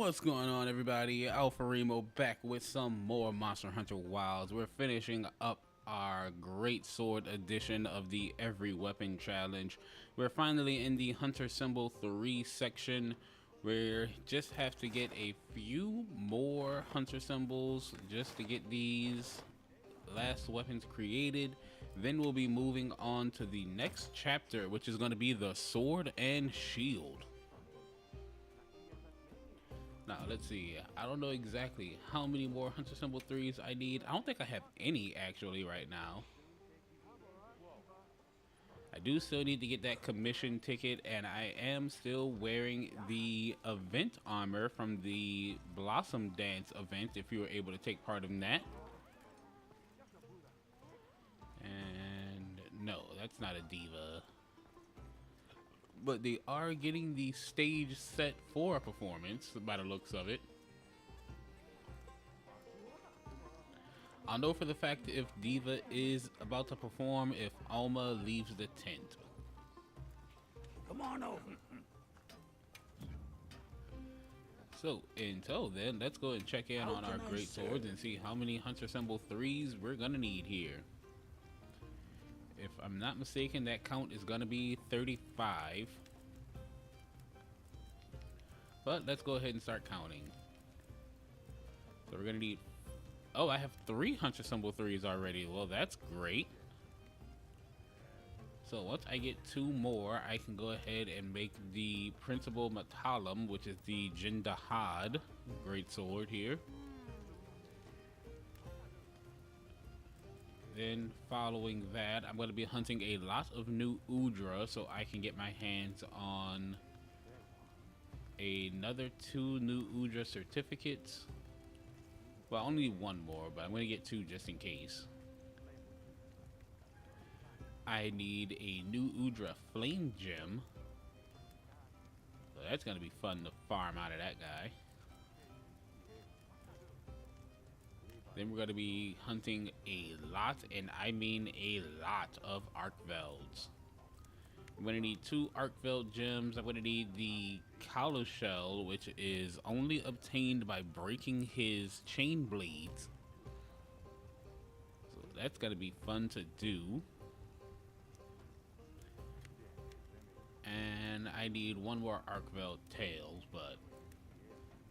What's going on, everybody? Alpha Remo back with some more Monster Hunter Wilds. We're finishing up our Great Sword edition of the Every Weapon Challenge. We're finally in the Hunter Symbol 3 section. We just have to get a few more Hunter Symbols just to get these last weapons created. Then we'll be moving on to the next chapter, which is going to be the Sword and Shield. Now, let's see. I don't know exactly how many more Hunter Symbol 3s I need. I don't think I have any, actually, right now. I do still need to get that commission ticket, and I am still wearing the event armor from the Blossom Dance event, if you were able to take part in that. And no, that's not a diva. But they are getting the stage set for a performance, by the looks of it. I'll know for the fact if Diva is about to perform if Alma leaves the tent. Come on over. So, until then, let's go and check in on our great swords and see how many Hunter Symbol 3s we're gonna need here. If I'm not mistaken, that count is gonna be 35. But let's go ahead and start counting. So we're gonna need... Oh, I have 3 Hunter Symbol 3s already. Well, that's great. So once I get 2 more, I can go ahead and make the Principal Matalam, which is the Jindahad great sword here. Then following that, I'm going to be hunting a lot of new Udra so I can get my hands on another 2 new Udra certificates. Well, I only need 1 more, but I'm going to get 2 just in case. I need a new Udra Flame Gem. So that's going to be fun to farm out of that guy. Then we're going to be hunting a lot, and I mean a lot, of Arkvelds. I'm going to need 2 Arkveld gems. I'm going to need the Kalu Shell, which is only obtained by breaking his chain blades. So that's going to be fun to do. And I need 1 more Arkveld tails, but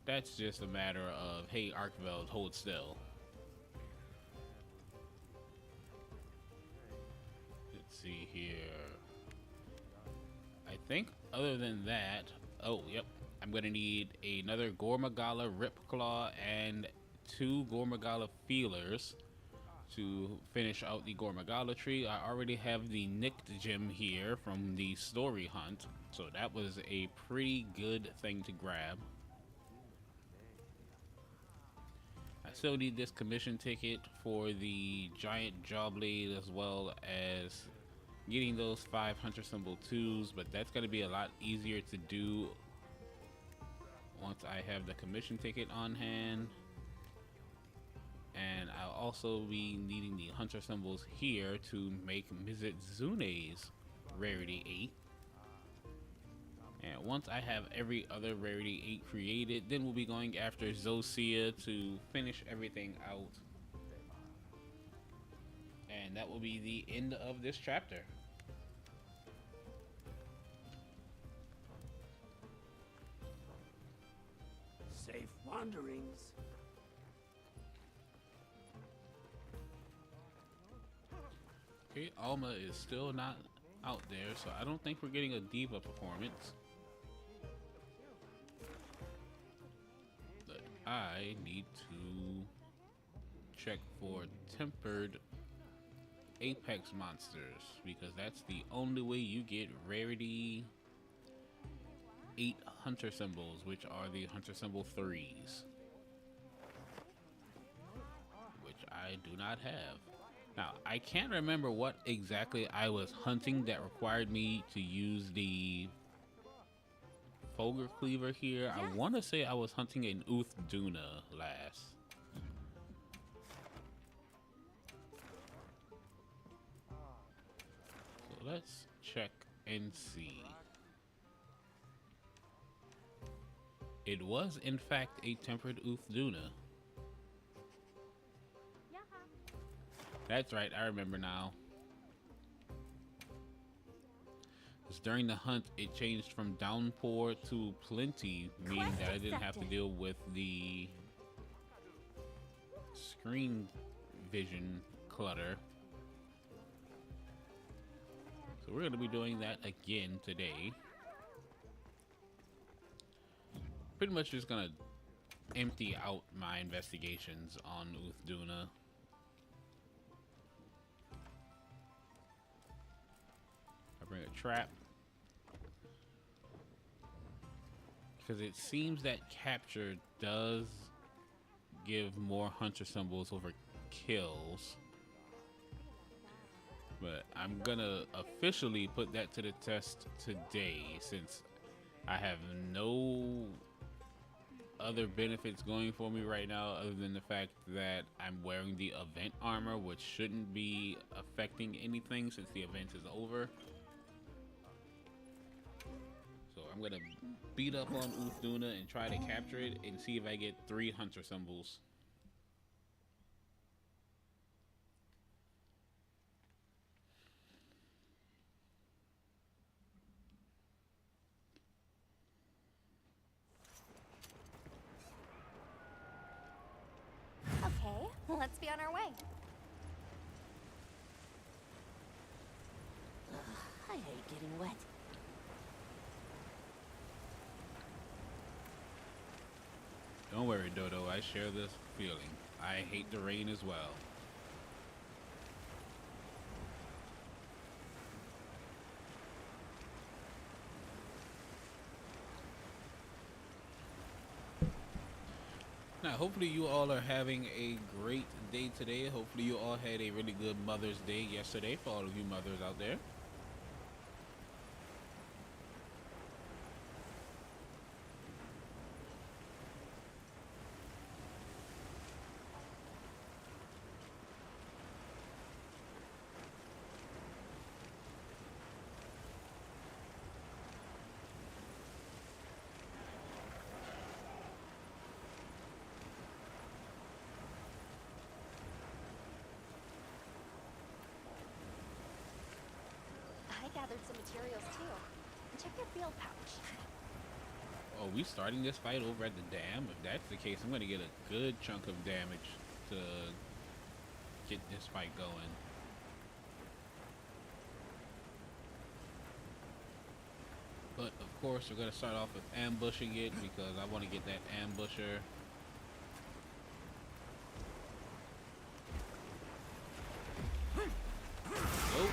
that's just a matter of, hey, Arkveld, hold still. See here. I think other than that, oh yep, I'm gonna need another Gormagala Ripclaw and 2 Gormagala feelers to finish out the Gormagala tree. I already have the Nicked gem here from the story hunt, so that was a pretty good thing to grab. I still need this commission ticket for the giant jaw blade, as well as getting those 5 Hunter Symbol 2s, but that's going to be a lot easier to do once I have the commission ticket on hand. And I'll also be needing the Hunter Symbols here to make Mizuzune's Rarity 8. And once I have every other Rarity 8 created, then we'll be going after Zosia to finish everything out. And that will be the end of this chapter. Safe wanderings. Okay, Alma is still not out there, so I don't think we're getting a Diva performance. But I need to check for tempered Apex monsters, because that's the only way you get Rarity 8 Hunter Symbols, which are the Hunter Symbol 3s, which I do not have. Now, I can't remember what exactly I was hunting that required me to use the Fulgur Cleaver here. I want to say I was hunting an Duna last. So let's check and see. It was, in fact, a tempered Uthduna. That's right, I remember now. Because during the hunt, it changed from downpour to plenty, meaning that I didn't have to deal with the screen vision clutter. So we're going to be doing that again today. Pretty much just going to empty out my investigations on Uthduna. I bring a trap. Because it seems that capture does give more hunter symbols over kills. But I'm gonna officially put that to the test today, since I have no other benefits going for me right now other than the fact that I'm wearing the event armor, which shouldn't be affecting anything since the event is over. So I'm gonna beat up on Uthduna and try to capture it and see if I get 3 hunter symbols. Okay, let's be on our way. Ugh, I hate getting wet. Don't worry, Dodo, I share this feeling. I hate the rain as well. Now, hopefully you all are having a great day today. Hopefully you all had a really good Mother's Day yesterday for all of you mothers out there. I gathered some materials too. And check your field pouch. Oh, we starting this fight over at the dam? If that's the case, I'm going to get a good chunk of damage to get this fight going. But, of course, we're going to start off with ambushing it because I want to get that ambusher. Nope.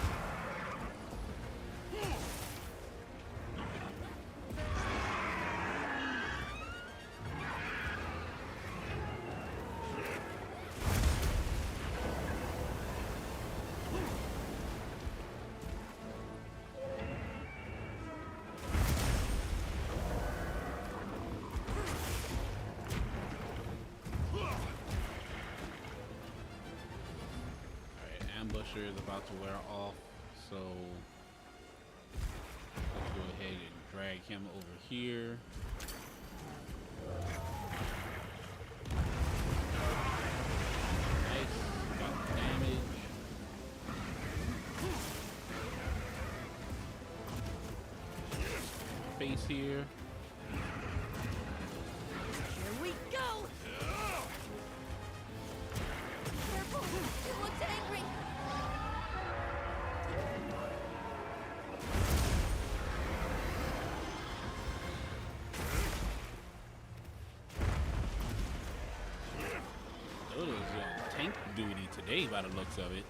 Ambusher is about to wear off, so let's go ahead and drag him over here. Nice, got the damage. Face here. Here we go! Careful! It looks angry! Dodo's on tank duty today by the looks of it.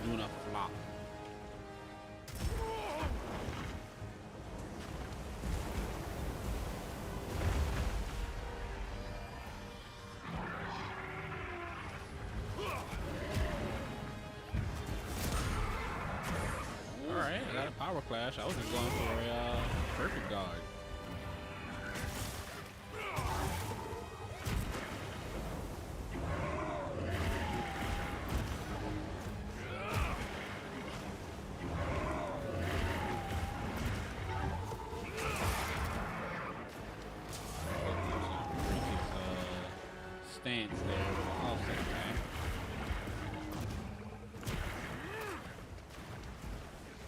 Doing a flop. Alright, I got a power clash. I was just going for a perfect guard. stance there. We'll offset that.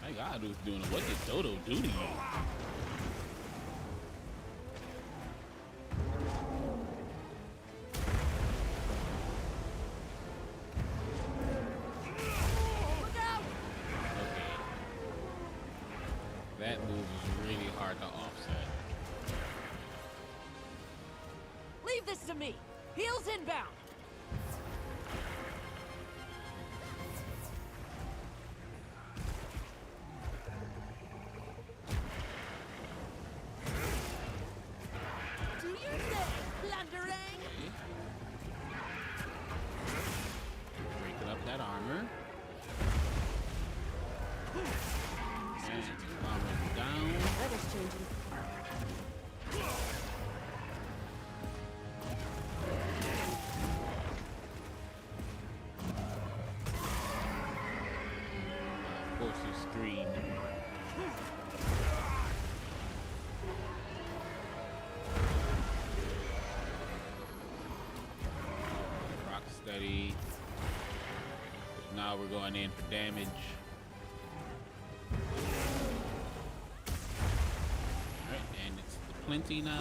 My God, who's doing it? What did Dodo do to you? That move is really hard to offset. Leave this to me. Heels inbound. Do your thing, Blunderang. Breaking up that armor. And armor down. Weather's changing. Forces screen. Rock steady. Now we're going in for damage. Alright, and it's the plenty now.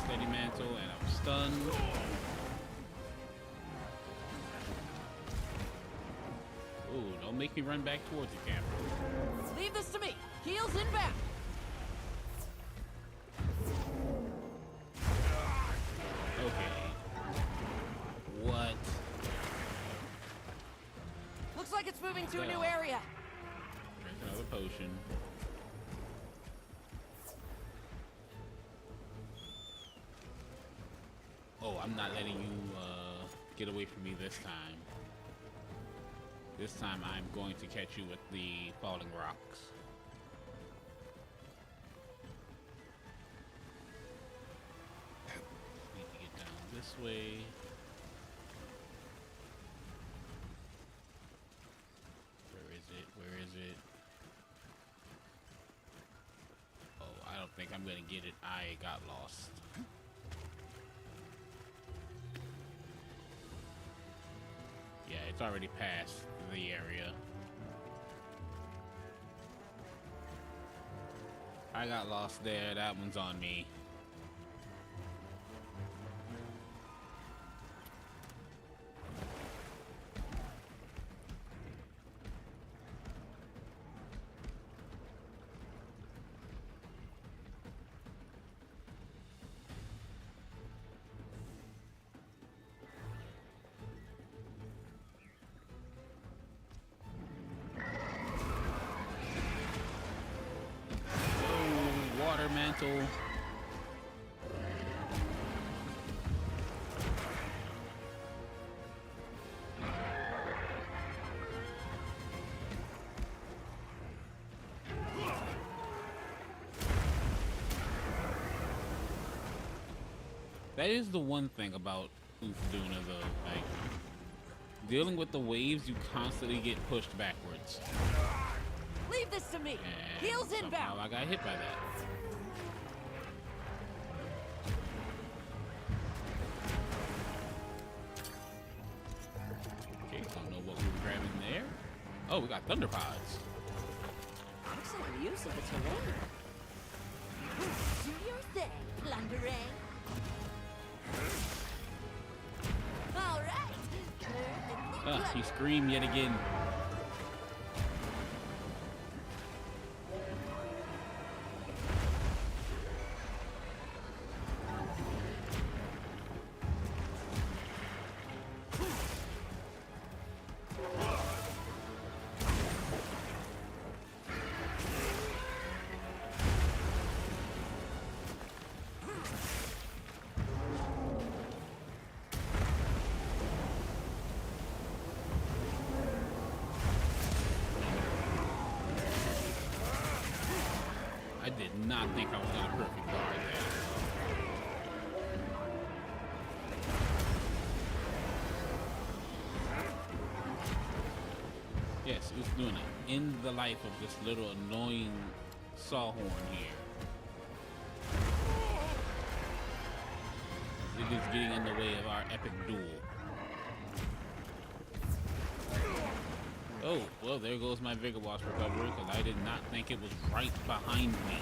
Steady mantle, and I'm stunned. Ooh, don't make me run back towards the camera. Leave this to me. Heels inbound. Okay. What? Looks like it's moving to a new hell? area. Drink another potion. Oh, I'm not letting you get away from me this time. This time I'm going to catch you with the falling rocks. Need to get down this way. Where is it? Where is it? Oh, I don't think I'm gonna get it. I got lost. Yeah, it's already past the area. I got lost there. That one's on me. Water mantle. That is the one thing about Ulfduna though, like dealing with the waves, you constantly get pushed backwards. Leave this to me. And Heels somehow inbound. I got hit by that. Okay, don't know what we were grabbing there. Oh, we got thunder pods. Excellent use of the terrain. Do your thing, Blunderang. All right. He screamed yet again. I did not think I was gonna perfect guard that. Yes, it's doing it. In the life of this little annoying sawhorn here. It is getting in the way of our epic duel. Oh, well, there goes my Vigor Wasp recovery, because I did not think it was right behind me.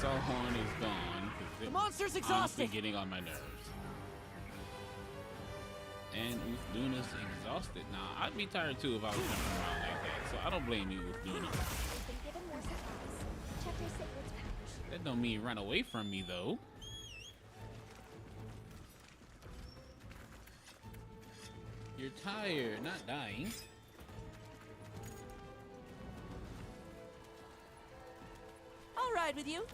Sawhorn is gone. The monster's Honestly exhausted. getting on my nerves. And Uthduna's exhausted. Now, I'd be tired too if I was jumping around like that. So I don't blame you, Uthduna. You've been given more supplies. Check your Sigurd's pouch. That don't mean run away from me though. You're tired, not dying. I'll ride with you.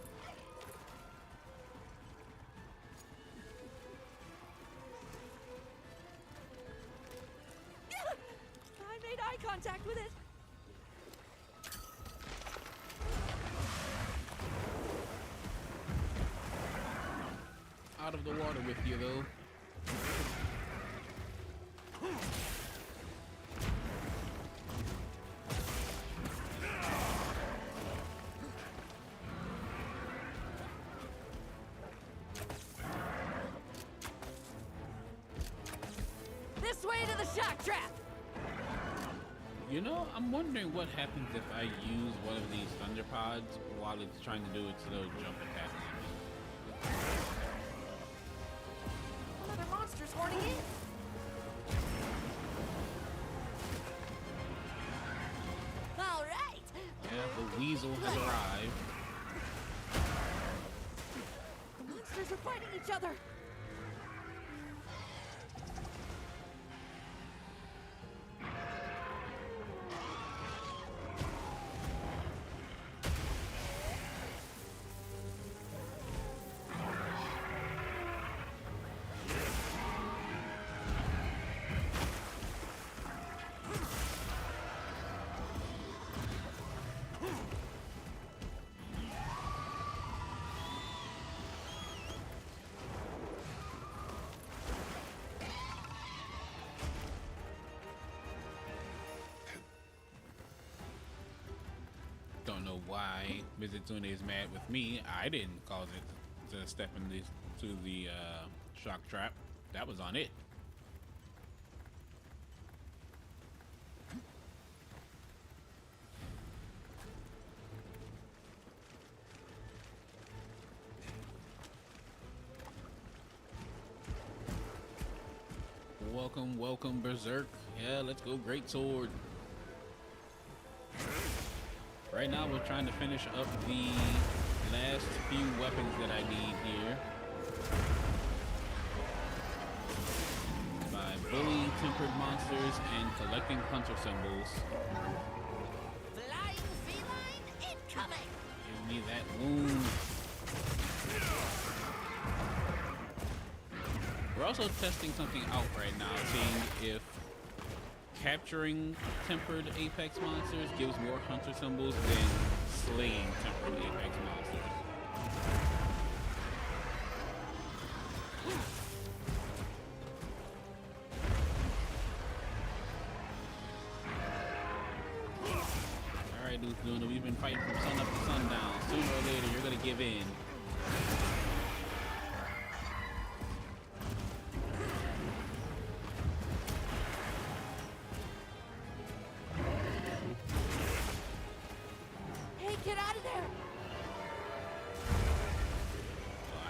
I made eye contact with it. Out of the water with you though. This way to the shock trap. You know, I'm wondering what happens if I use one of these thunder pods while it's trying to do its little jump attack on me. Another monster's horning in. All right. Yeah, the weasel has arrived. The monsters are fighting each other. Don't know why Mizutune is mad with me. I didn't cause it to step into the shock trap. That was on it. Welcome, welcome, Berserk. Yeah, let's go, Great Sword. Right now, we're trying to finish up the last few weapons that I need here. By bullying tempered monsters and collecting hunter symbols. Flying feline incoming. Give me that wound. We're also testing something out right now, seeing if capturing tempered apex monsters gives more hunter symbols than slaying tempered apex monsters. Alright, Uthuna, we've been fighting from sun up to sundown. Sooner or later, you're gonna give in.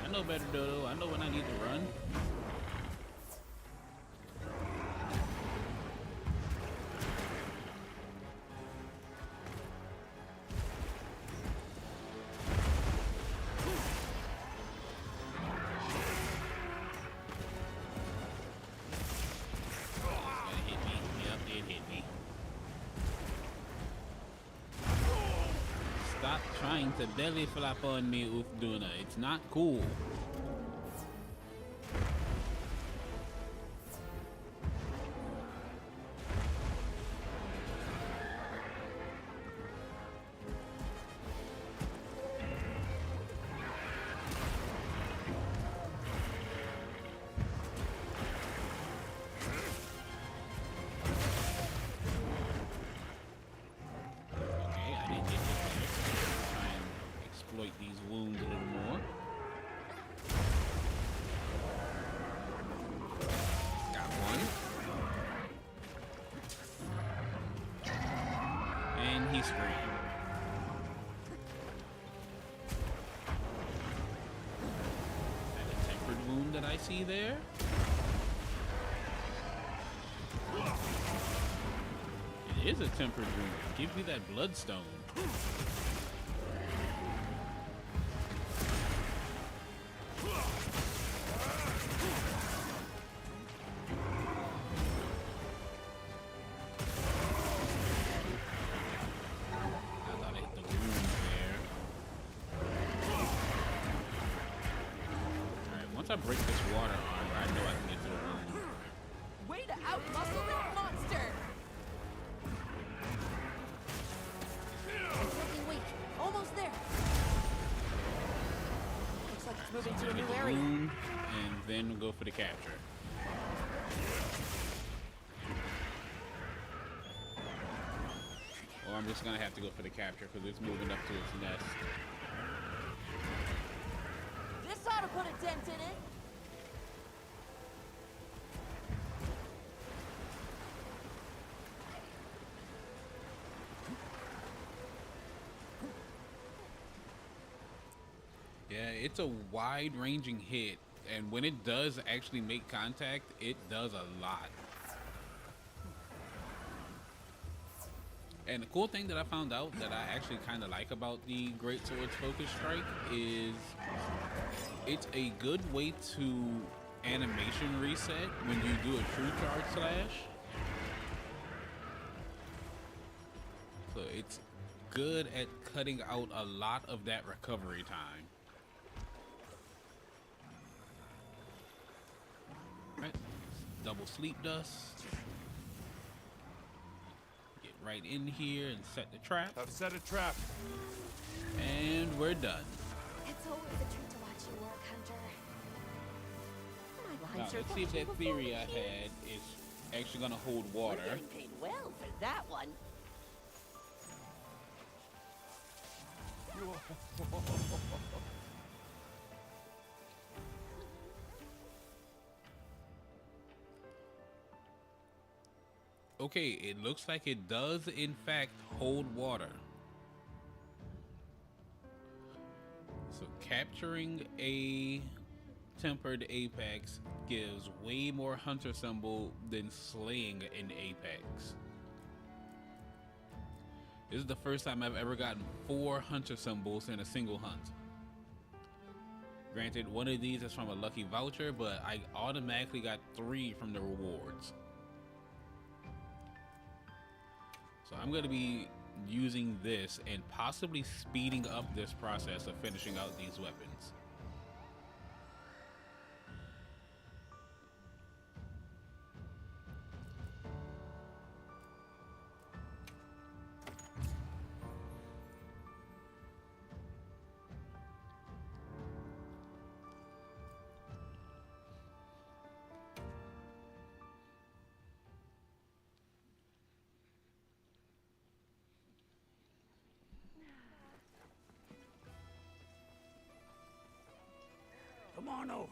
I know better, Dodo. I know when I need to run. trying to belly flop on me, Uthduna. It's not cool. These wounds a little more. Got one. And he screamed. That a tempered wound that I see there? It is a tempered wound. Give me that bloodstone. Once I break this water armor, I know I can get through the room. Way to outmuscle that monster! It's looking weak. Almost there. Looks like it's moving to a new area. Room, and then we'll go for the capture. Or I'm just gonna have to go for the capture because it's moving up to its nest. This ought to put a dent in it. Yeah, it's a wide-ranging hit, and when it does actually make contact, it does a lot. And the cool thing that I found out that I actually kind of like about the Great Sword's Focus Strike is it's a good way to animation reset when you do a true charge slash. So it's good at cutting out a lot of that recovery time. Right, double sleep dust. Get right in here and set the trap. I've set a trap. And we're done. It's always a treat to watch you work, Hunter. My Now lines are let's see if that watching theory before I me. had is actually gonna hold water. We're getting paid well for that one. Okay, it looks like it does in fact hold water. So capturing a tempered apex gives way more hunter symbol than slaying an apex. This is the first time I've ever gotten 4 hunter symbols in a single hunt. Granted, one of these is from a lucky voucher, but I automatically got 3 from the rewards. So I'm going to be using this and possibly speeding up this process of finishing out these weapons. Come on over.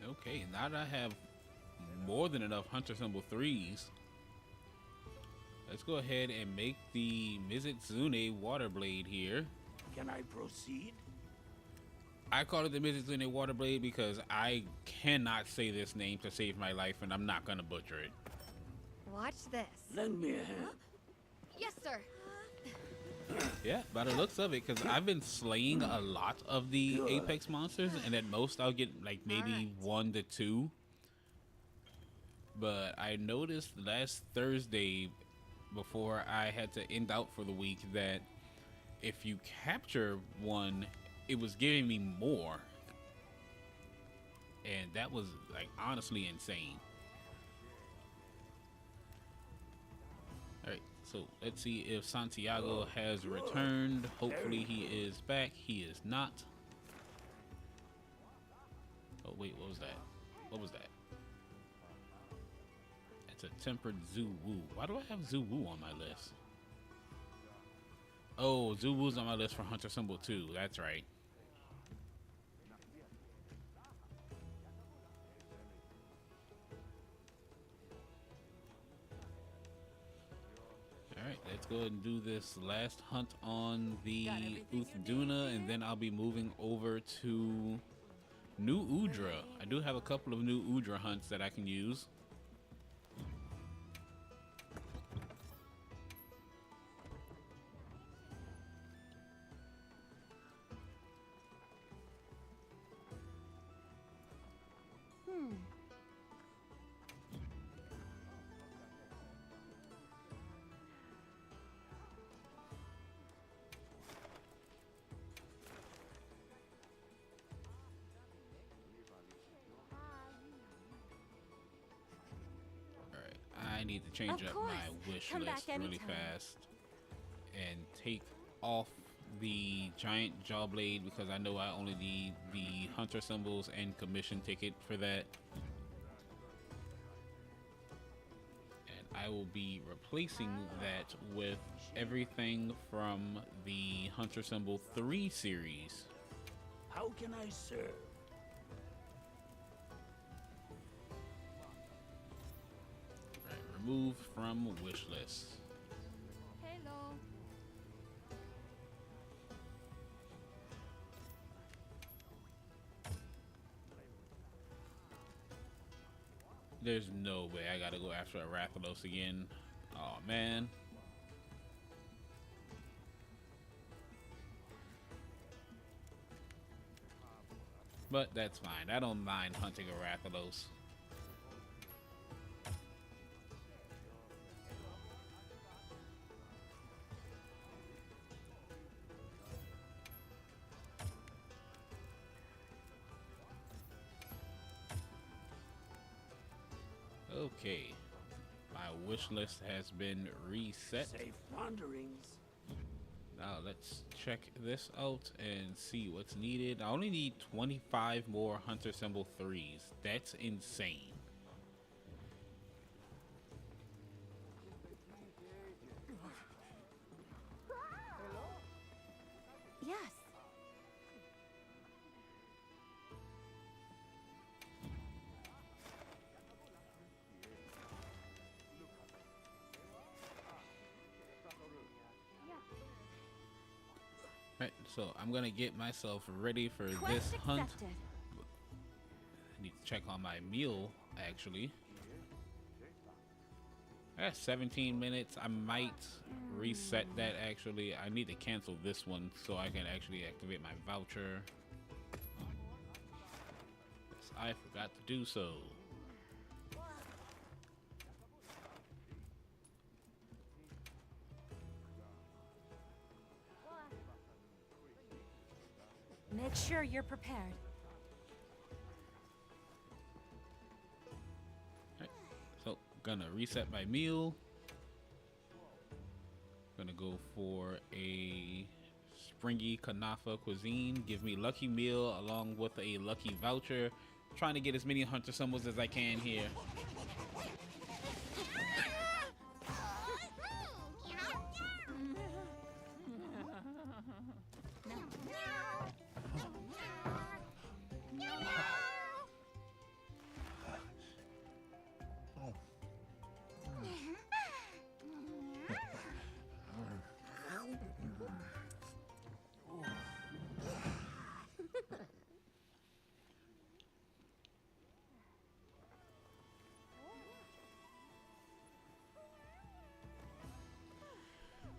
Okay, now that I have more than enough hunter symbol 3s, let's go ahead and make the Mizitsune water blade here. Can I proceed? I call it the Mizitsune water blade because I cannot say this name to save my life, and I'm not gonna butcher it. Watch this. Lend me a hand. Yes, sir. Yeah, by the looks of it, because I've been slaying a lot of the Good. Apex monsters, and at most I'll get like maybe Alright. 1 to 2. But I noticed last Thursday before I had to end out for the week that if you capture one, it was giving me more. And that was like honestly insane. Alright, so let's see if Santiago has returned. Hopefully he is back. He is not. Oh wait, what was that? What was that? It's a tempered Zuwu. Why do I have Zuwu on my list? Oh, Zuwu's on my list for Hunter Symbol 2. That's right. Alright, let's go ahead and do this last hunt on the Uthduna, and then I'll be moving over to New Udra. I do have a couple of New Udra hunts that I can use. I need to change up my wish list really fast and take off the giant Jawblade because I know I only need the hunter symbols and commission ticket for that. And I will be replacing that with everything from the Hunter Symbol 3 series. How can I serve? Remove from wish list. Hello. There's no way I gotta go after a Rathalos again. Oh man. But that's fine. I don't mind hunting a Rathalos. Okay, my wish list has been reset. Safe wanderings. Now let's check this out and see what's needed. I only need 25 more Hunter Symbol 3s. That's insane. Yes. Right, so I'm gonna get myself ready for Quest this hunt. accepted. I need to check on my meal, actually. I got 17 minutes. I might reset that, actually. I need to cancel this one so I can actually activate my voucher. Yes, I forgot to do so. Make sure you're prepared. Right, so gonna reset my meal. Gonna go for a springy Kanafa cuisine. Give me lucky meal along with a lucky voucher. Trying to get as many hunter symbols as I can here.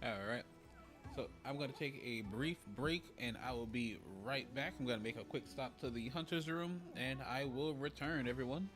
Alright, so I'm going to take a brief break and I will be right back. I'm going to make a quick stop to the hunter's room and I will return, everyone.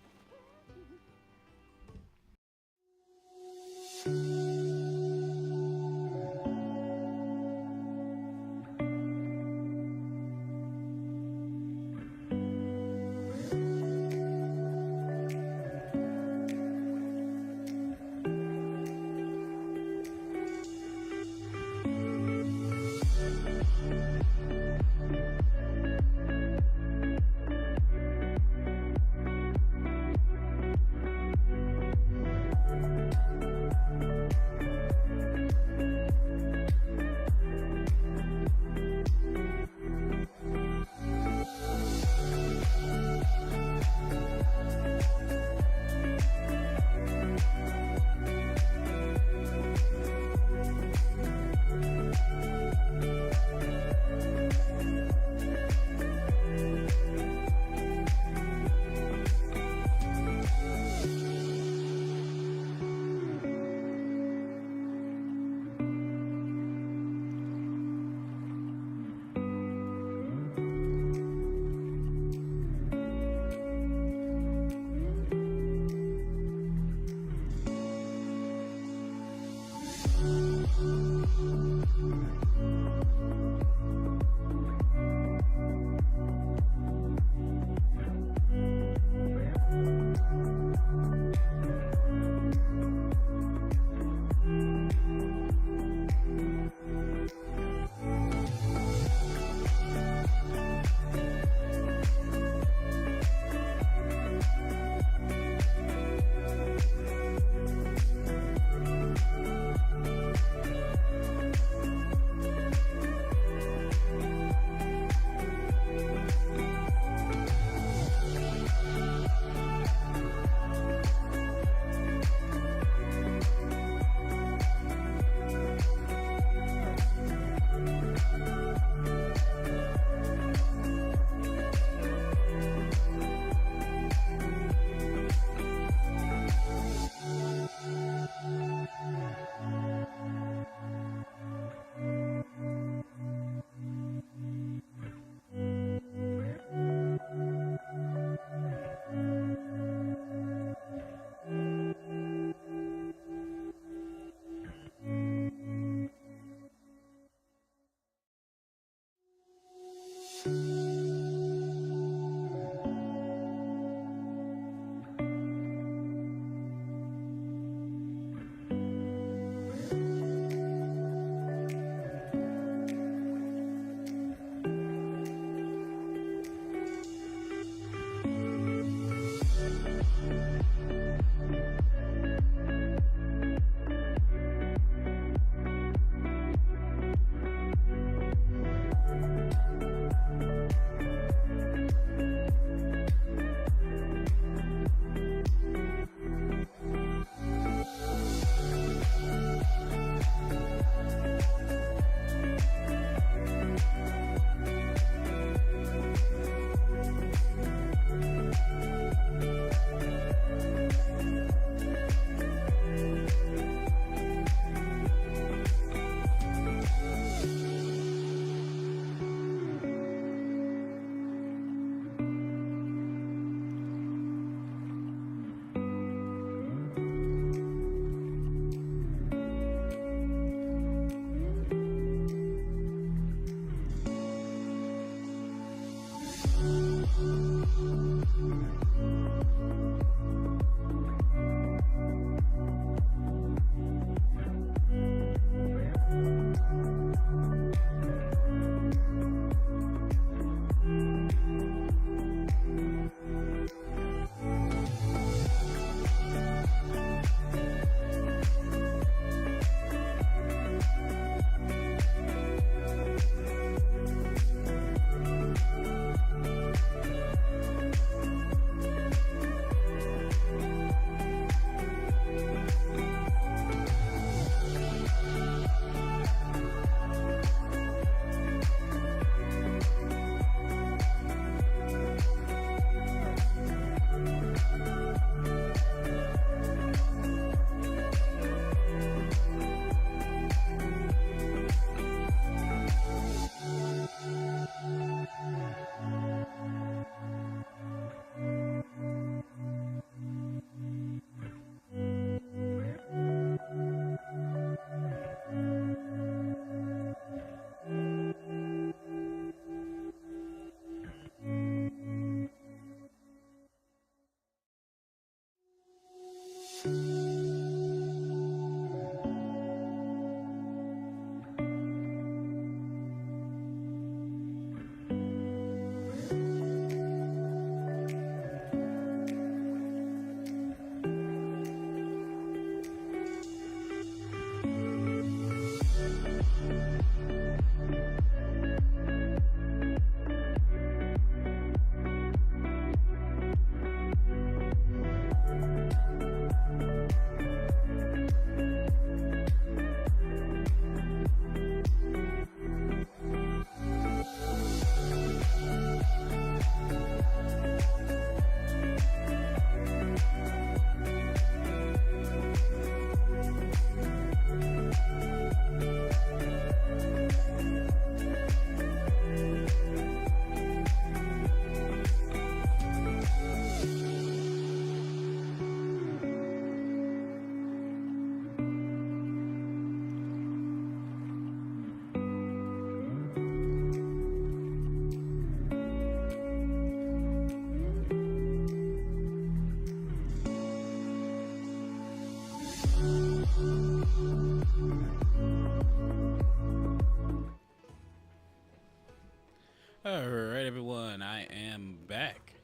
Alright, everyone, I am back.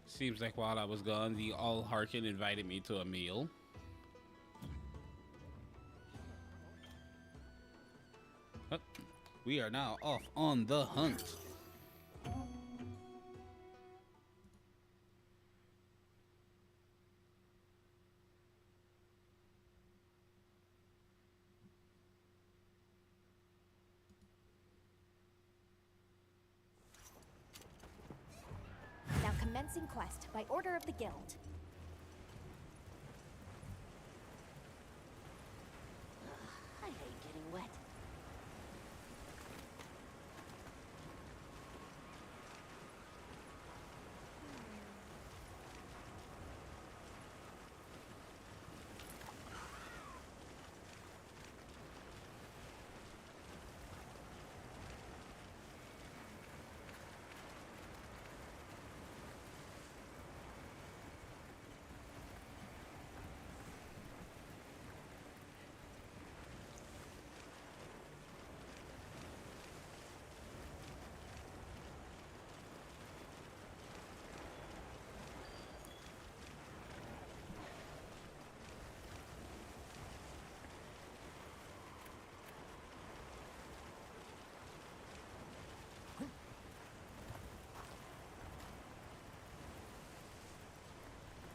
Seems like while I was gone, the All Harkin invited me to a meal. But we are now off on the hunt. Now commencing quest by order of the guild. I hate getting wet.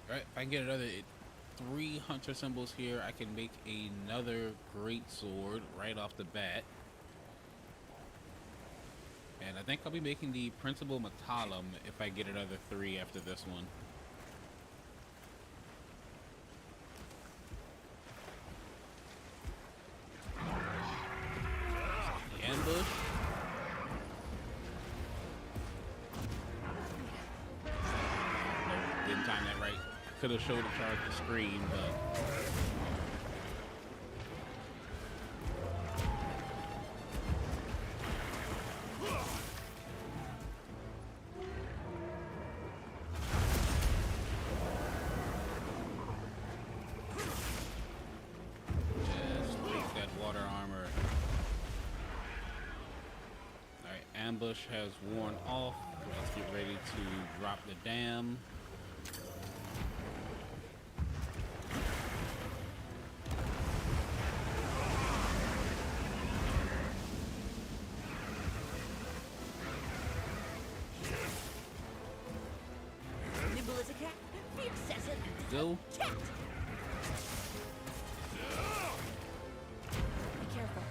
Alright, if I can get another 3 hunter symbols here, I can make another great sword right off the bat. And I think I'll be making the Principal Metallum if I get another 3 after this one. The ambush. Nope, didn't time that right. Could have showed the charge the screen, but just take that water armor. Alright, ambush has worn off. Let's get ready to drop the dam. Nimble as a cat, fierce as a Go. cat. Be careful.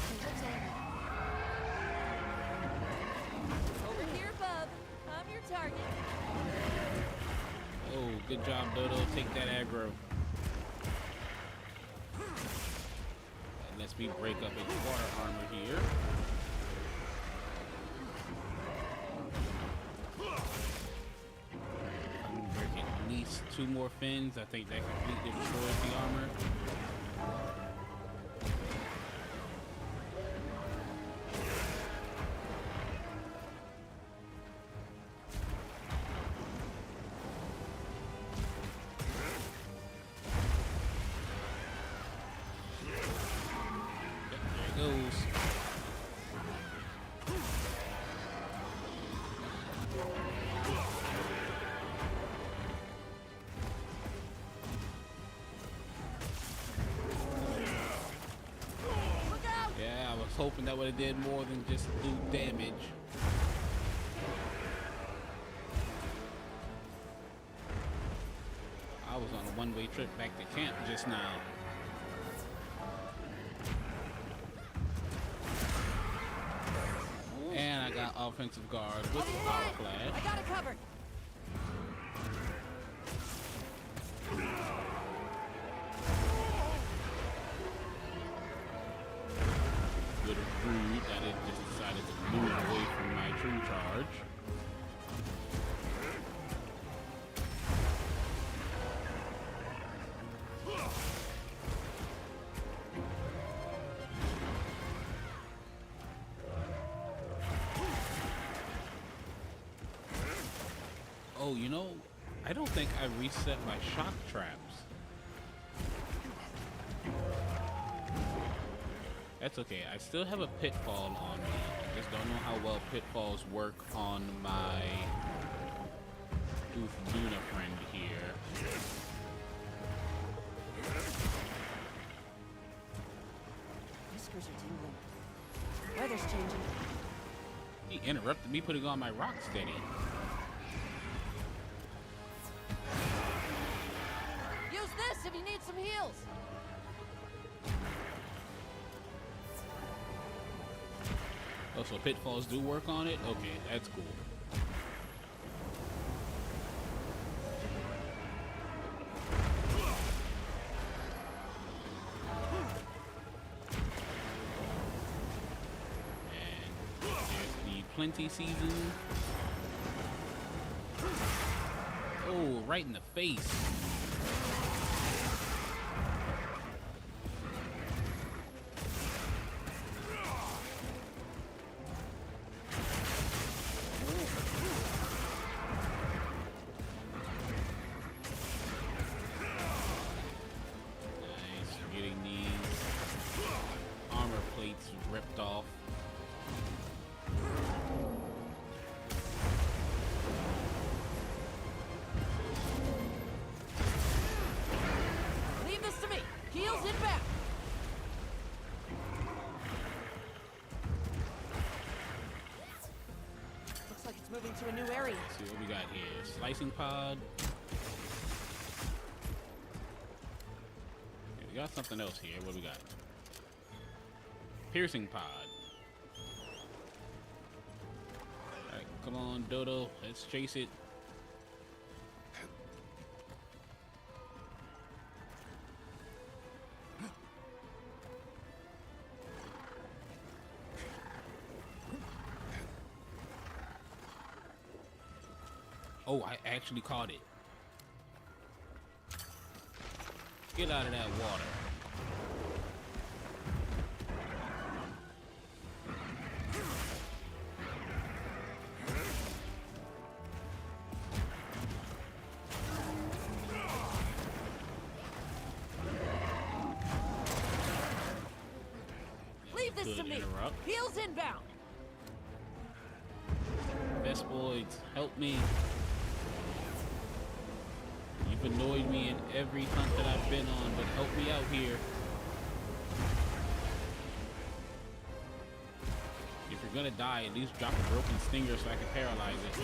Control's enemy. Over here above. I'm your target. Oh, good job, Dodo. Take that aggro. And let's me break up its water armor here. I can break at least 2 more fins. I think that completely destroys the armor. Yep, there it goes. Look out! Yeah, I was hoping that would have did more than just do damage. I was on a one-way trip back to camp just now. And I got offensive guard with the power I flash. got it covered. Little rude that it just decided to move away from my true charge. Oh, you know, I don't think I reset my shock traps. That's okay. I still have a pitfall on me. I just don't know how well pitfalls work on my Luna friend here. Whiskers are tingling. Weather's changing. He interrupted me putting on my rock steady. Use this if you need some heals. Oh, so pitfalls do work on it? Okay, that's cool. And there's the plenty season. Oh, right in the face. Ripped off. Leave this to me. Heels inbound. Looks like it's moving to a new area. Let's see what we got here. Slicing pod. Okay, we got something else here. What do we got? Piercing pod. Alright, come on, Dodo. Let's chase it. Oh, I actually caught it. Get out of that water. Leave this to me. Interrupt. Heels inbound. Vespoids, help me. You've annoyed me in every hunt that I've been on, but help me out here. If you're gonna die, at least drop a broken stinger so I can paralyze it.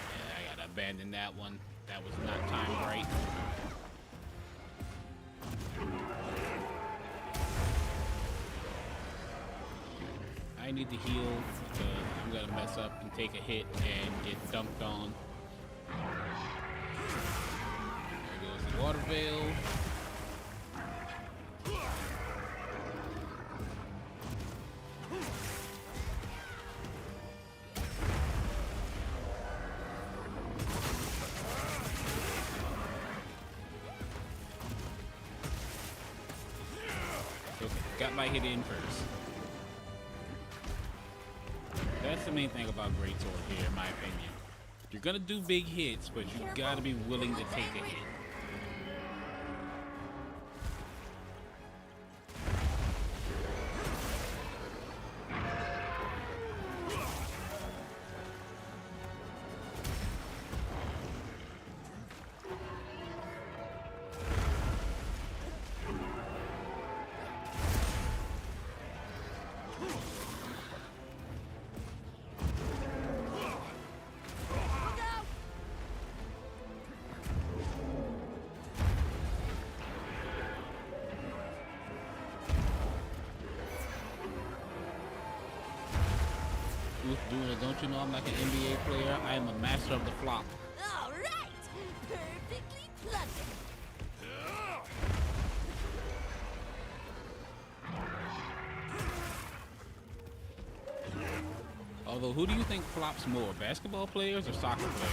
Yeah, I gotta abandon that one. That was not timed right. I need to heal because I'm gonna mess up and take a hit and get dumped on. There goes the water veil. Okay, got my hit in first. That's the main thing about Greatsword here, in my opinion. You're gonna do big hits, but you gotta be willing to take a hit. Dude, don't you know I'm like an NBA player? I am a master of the flop. All right, perfectly planted. Although, who do you think flops more, basketball players or soccer players?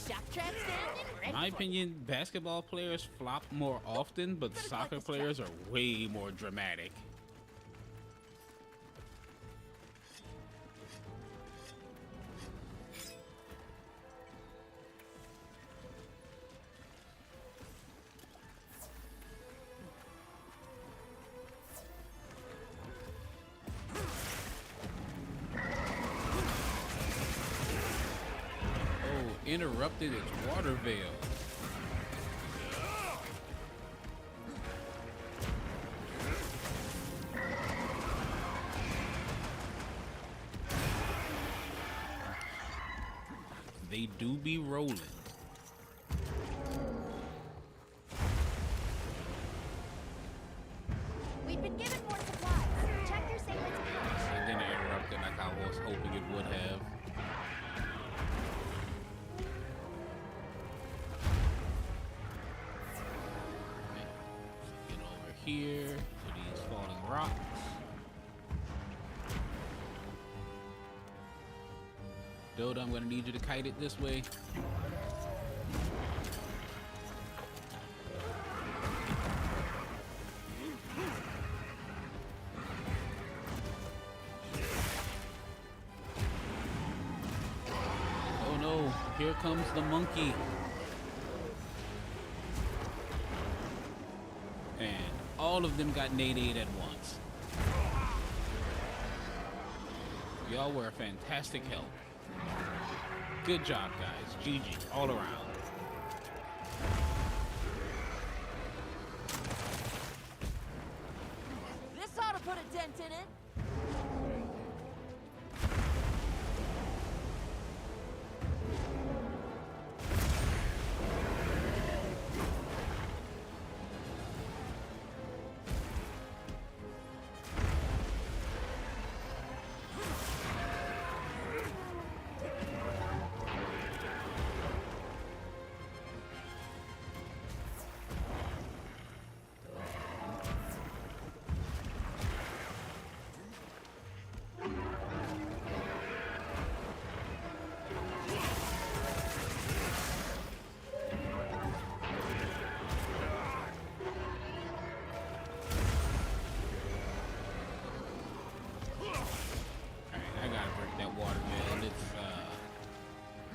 Shock trap standing ready. In my opinion, basketball players flop more often, but soccer players are way more dramatic. interrupted its water veil. They do be rolling. We've been given more supplies. Check your sailor's pouch. And then it interrupted like I was hoping it would have. Okay. Get over here to these falling rocks. Dodo, I'm gonna need you to kite it this way. Oh no, here comes the monkey. And all of them got nade at once. Y'all were a fantastic help. Good job, guys. GG all around. This ought to put a dent in it.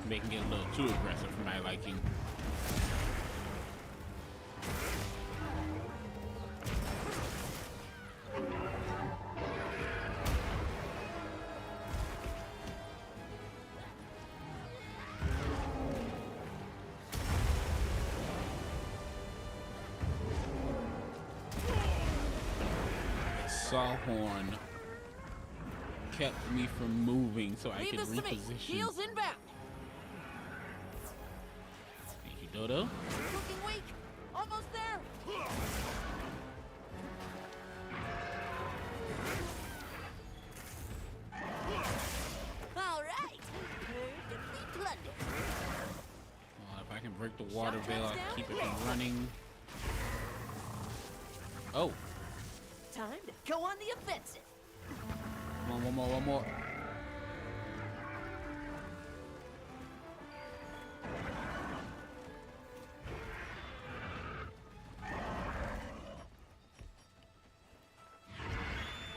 Making it a little too aggressive for my liking. Sawhorn kept me from moving so I Leave could this to me. reposition. Heels inbound. Thank you, Dodo. Looking weak. Almost there. All right. Perfectly plundered. If I can break the water Shot veil, touchdown. I'll keep it from running. Oh, Time to go on the offensive. come on, one more.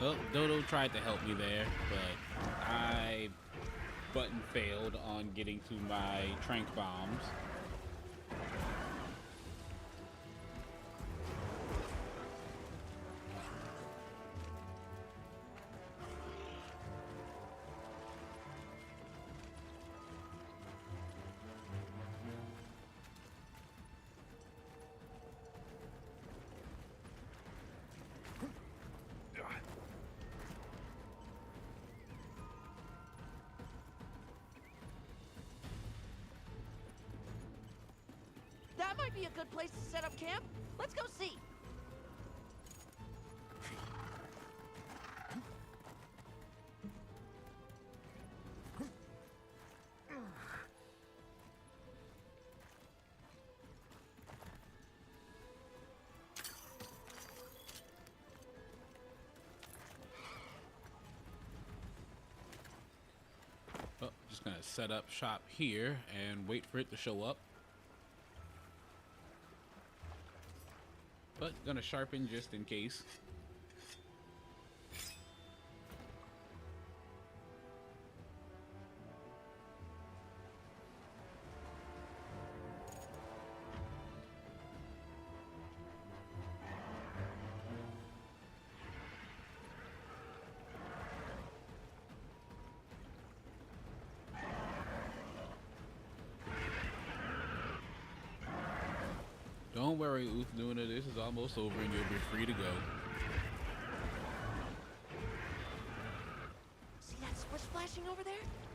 Well, Dodo tried to help me there, but I button failed on getting to my trank bombs. That might be a good place to set up camp. Let's go see. Oh, just gonna set up shop here and wait for it to show up. But gonna sharpen just in case. Don't worry, Uth Nuna, this is almost over and you'll be free to go. See that switch flashing over there?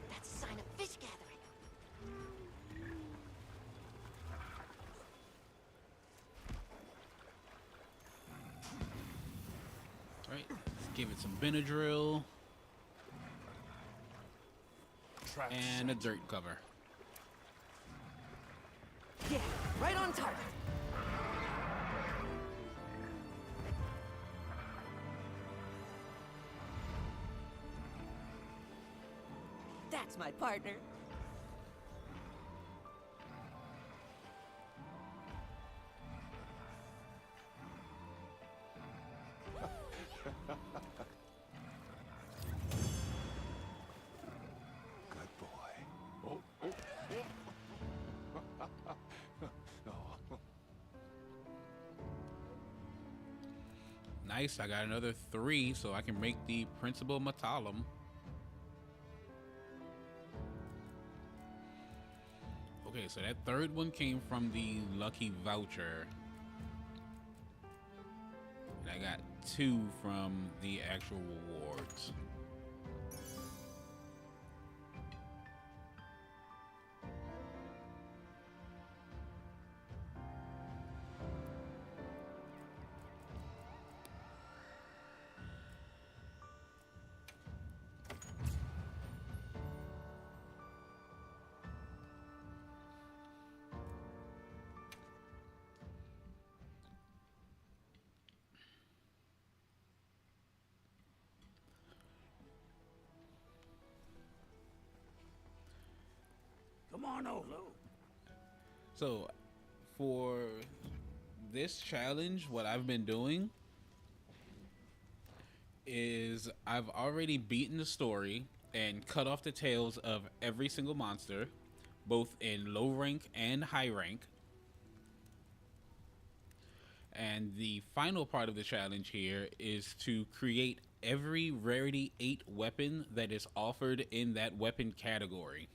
That's a sign of fish gathering. Alright, let's give it some Benadryl. And a dirt cover. Yeah, right on target. That's my partner. Good boy. Oh, oh. Oh. Nice, I got another 3 so I can make the Principal Matalum. Okay, so that third one came from the Lucky Voucher. And I got 2 from the actual rewards. Come on over. So, for this challenge, what I've been doing is I've already beaten the story and cut off the tails of every single monster, both in low rank and high rank. And the final part of the challenge here is to create every Rarity 8 weapon that is offered in that weapon category.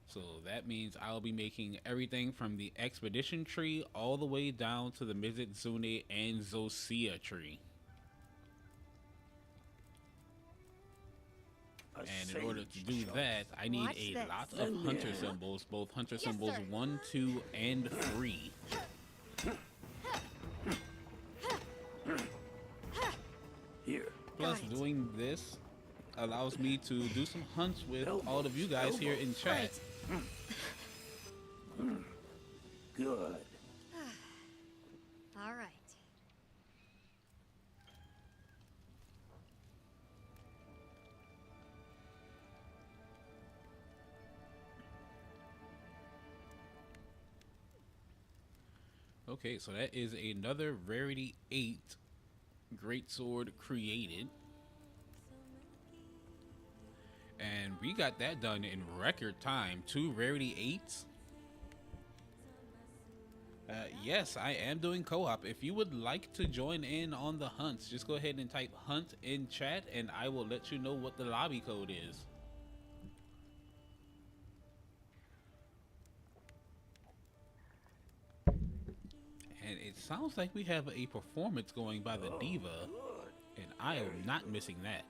So that means I'll be making everything from the Expedition tree all the way down to the Mizitsune and Zosia tree. And in order to do that, I need Watch a this. lot of hunter symbols, both hunter symbols sir. 1, 2, and 3. Here. Plus, Got it. doing this allows me to do some hunts with all of you guys here in chat. Good. All right. Okay, so that is another Rarity 8 Greatsword created. And we got that done in record time. 2 Rarity 8s. Yes, I am doing co-op. If you would like to join in on the hunts, just go ahead and type hunt in chat and I will let you know what the lobby code is. And it sounds like we have a performance going by the Diva, and I am not missing that.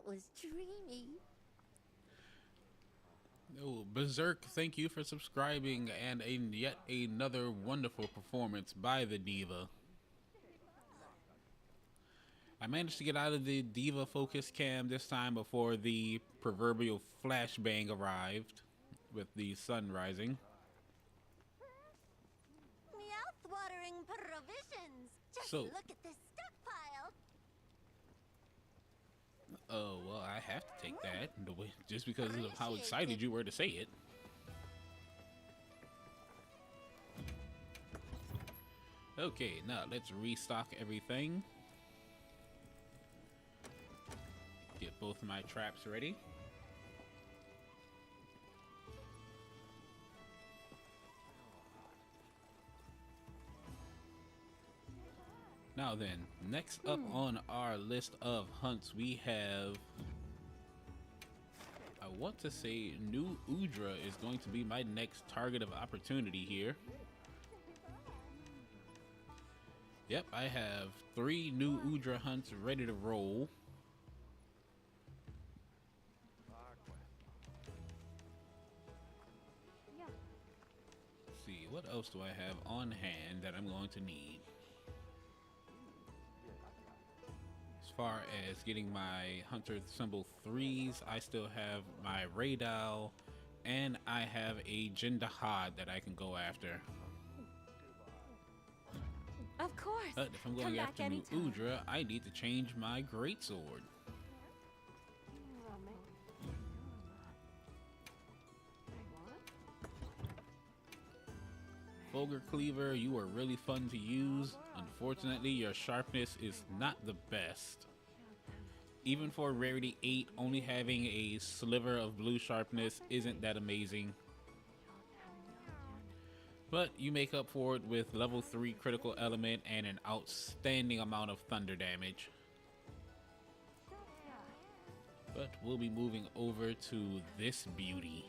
That was dreamy. Oh, Berserk, thank you for subscribing, and yet another wonderful performance by the diva. I managed to get out of the diva focus cam this time before the proverbial flashbang arrived with the sun rising. Mouth-watering provisions. Just So- look at this stockpile. Oh, well, I have to take that the way, just because of how excited you were to say it. Okay, now let's restock everything. Get both of my traps ready. Now then, next up on our list of hunts, we have, I want to say, New Udra is going to be my next target of opportunity here. Yep, I have 3 New Udra hunts ready to roll. Let's see, what else do I have on hand that I'm going to need? As far as getting my Hunter Symbol 3s, I still have my Raydal, and I have a Jindahad that I can go after. Of course. But if I'm going Come back after New anytime. Udra, I need to change my Greatsword. Fulgur Cleaver, you are really fun to use. Unfortunately, your sharpness is not the best. Even for Rarity 8, only having a sliver of blue sharpness isn't that amazing. But you make up for it with level 3 critical element and an outstanding amount of thunder damage. But we'll be moving over to this beauty.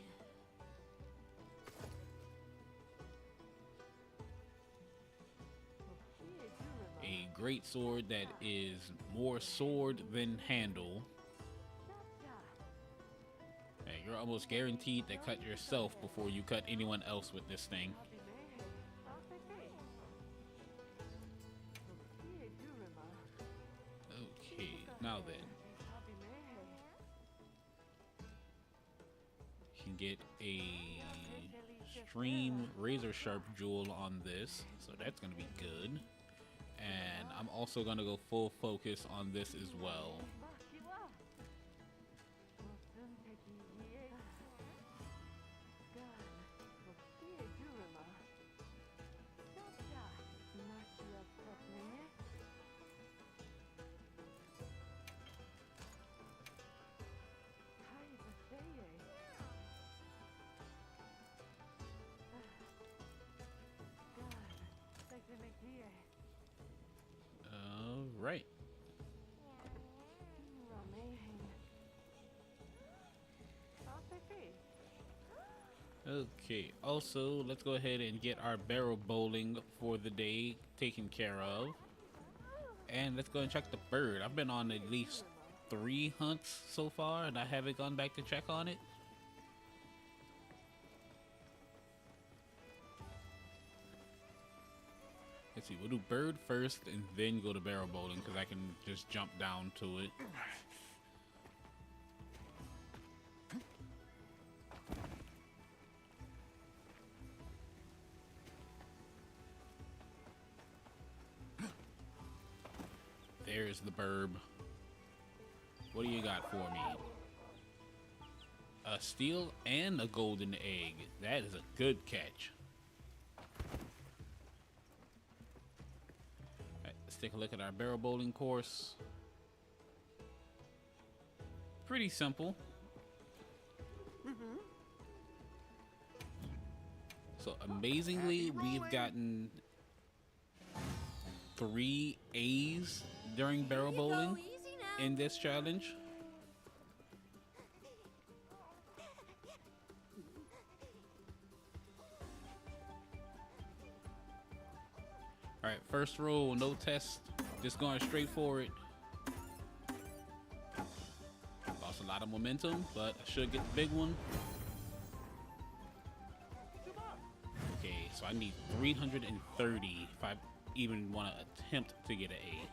A great sword that is more sword than handle. And you're almost guaranteed to cut yourself before you cut anyone else with this thing. Okay, now then. You can get a Stream Razor Sharp Jewel on this, so that's gonna be good. And I'm also gonna go full focus on this as well. Right. Okay, also let's go ahead and get our barrel bowling for the day taken care of. And let's go and check the bird. I've been on at least 3 hunts so far and I haven't gone back to check on it. Let's see, we'll do bird first and then go to barrel bowling because I can just jump down to it. There's the burb. What do you got for me? A steel and a golden egg. That is a good catch. Alright, let's take a look at our barrel bowling course. Pretty simple. So amazingly, we've gotten 3 A's during barrel bowling in this challenge. All right, first roll, no test, just going straight for it. of momentum, but I should get the big one. Okay, so I need 330 if I even want to attempt to get an A.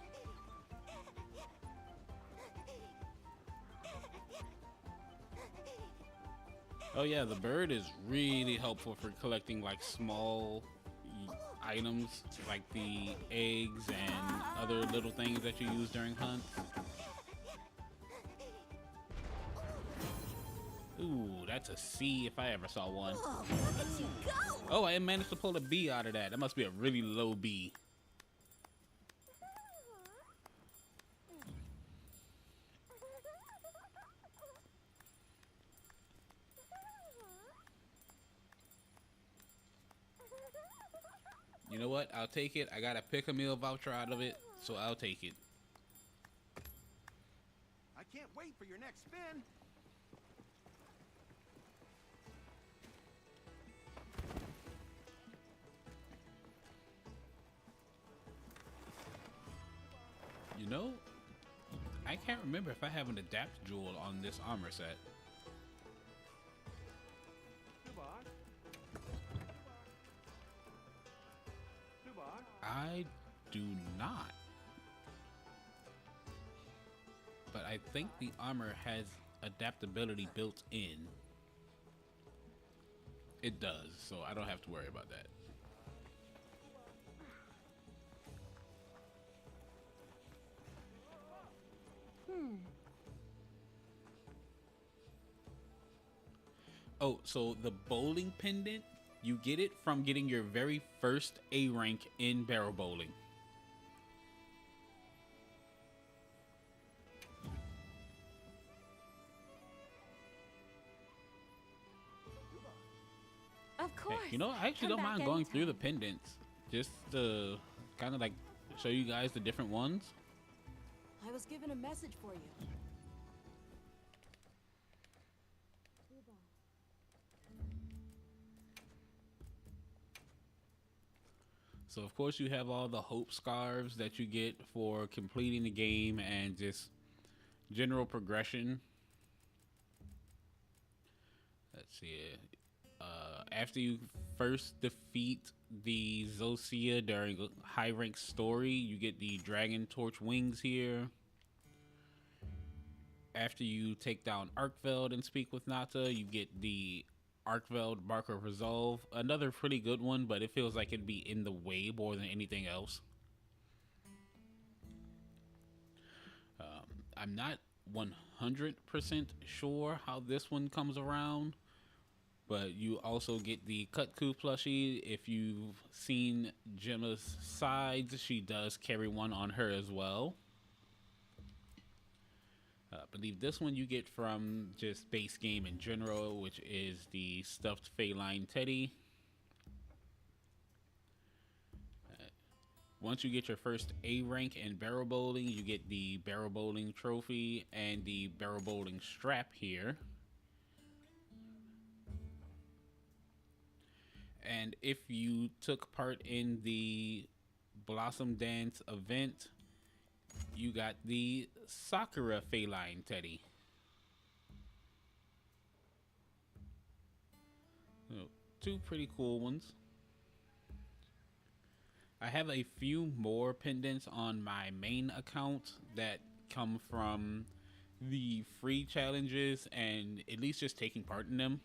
Oh yeah, the bird is really helpful for collecting like small items like the eggs and other little things that you use during hunts. Ooh, that's a C if I ever saw one. Oh, look at you go! Oh, I managed to pull a B out of that. That must be a really low B. You know what? I'll take it. I got a pick a meal voucher out of it, so I'll take it. I can't wait for your next spin. You know, I can't remember if I have an adapt jewel on this armor set. I do not. But I think the armor has adaptability built in. It does, so I don't have to worry about that. Oh, so the bowling pendant, you get it from getting your very first A rank in barrel bowling. Of course. Hey, you know, I actually Come don't back mind going through the anytime. pendants, just to kind of like show you guys the different ones. I was given a message for you. So of course you have all the hope scarves that you get for completing the game and just general progression. Let's see. After you first defeat the Zosia during a high rank story, you get the Dragon Torch wings here. After you take down Arkveld and speak with Nata, you get the Arkveld Mark of Resolve. Another pretty good one, but it feels like it'd be in the way more than anything else. I'm not 100% sure how this one comes around, but you also get the Kutku plushie. If you've seen Gemma's sides, she does carry one on her as well. I believe this one you get from just base game in general, which is the stuffed feline teddy. Once you get your first A rank in barrel bowling, you get the barrel bowling trophy and the barrel bowling strap here. And if you took part in the Blossom Dance event, you got the Sakura feline teddy. So, two pretty cool ones. I have a few more pendants on my main account that come from the free challenges and at least just taking part in them.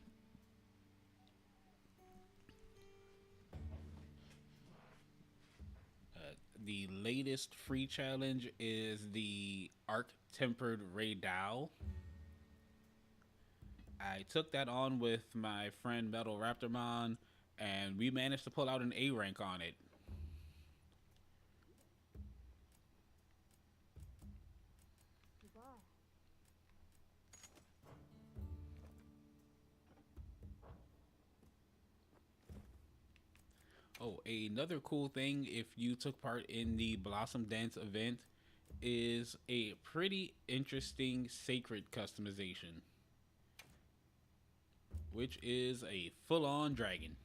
The latest free challenge is the Arc Tempered Ray Dow. I took that on with my friend Metal Raptormon, and we managed to pull out an A rank on it. Oh, another cool thing if you took part in the Blossom Dance event is a pretty interesting sacred customization, which is a full-on dragon.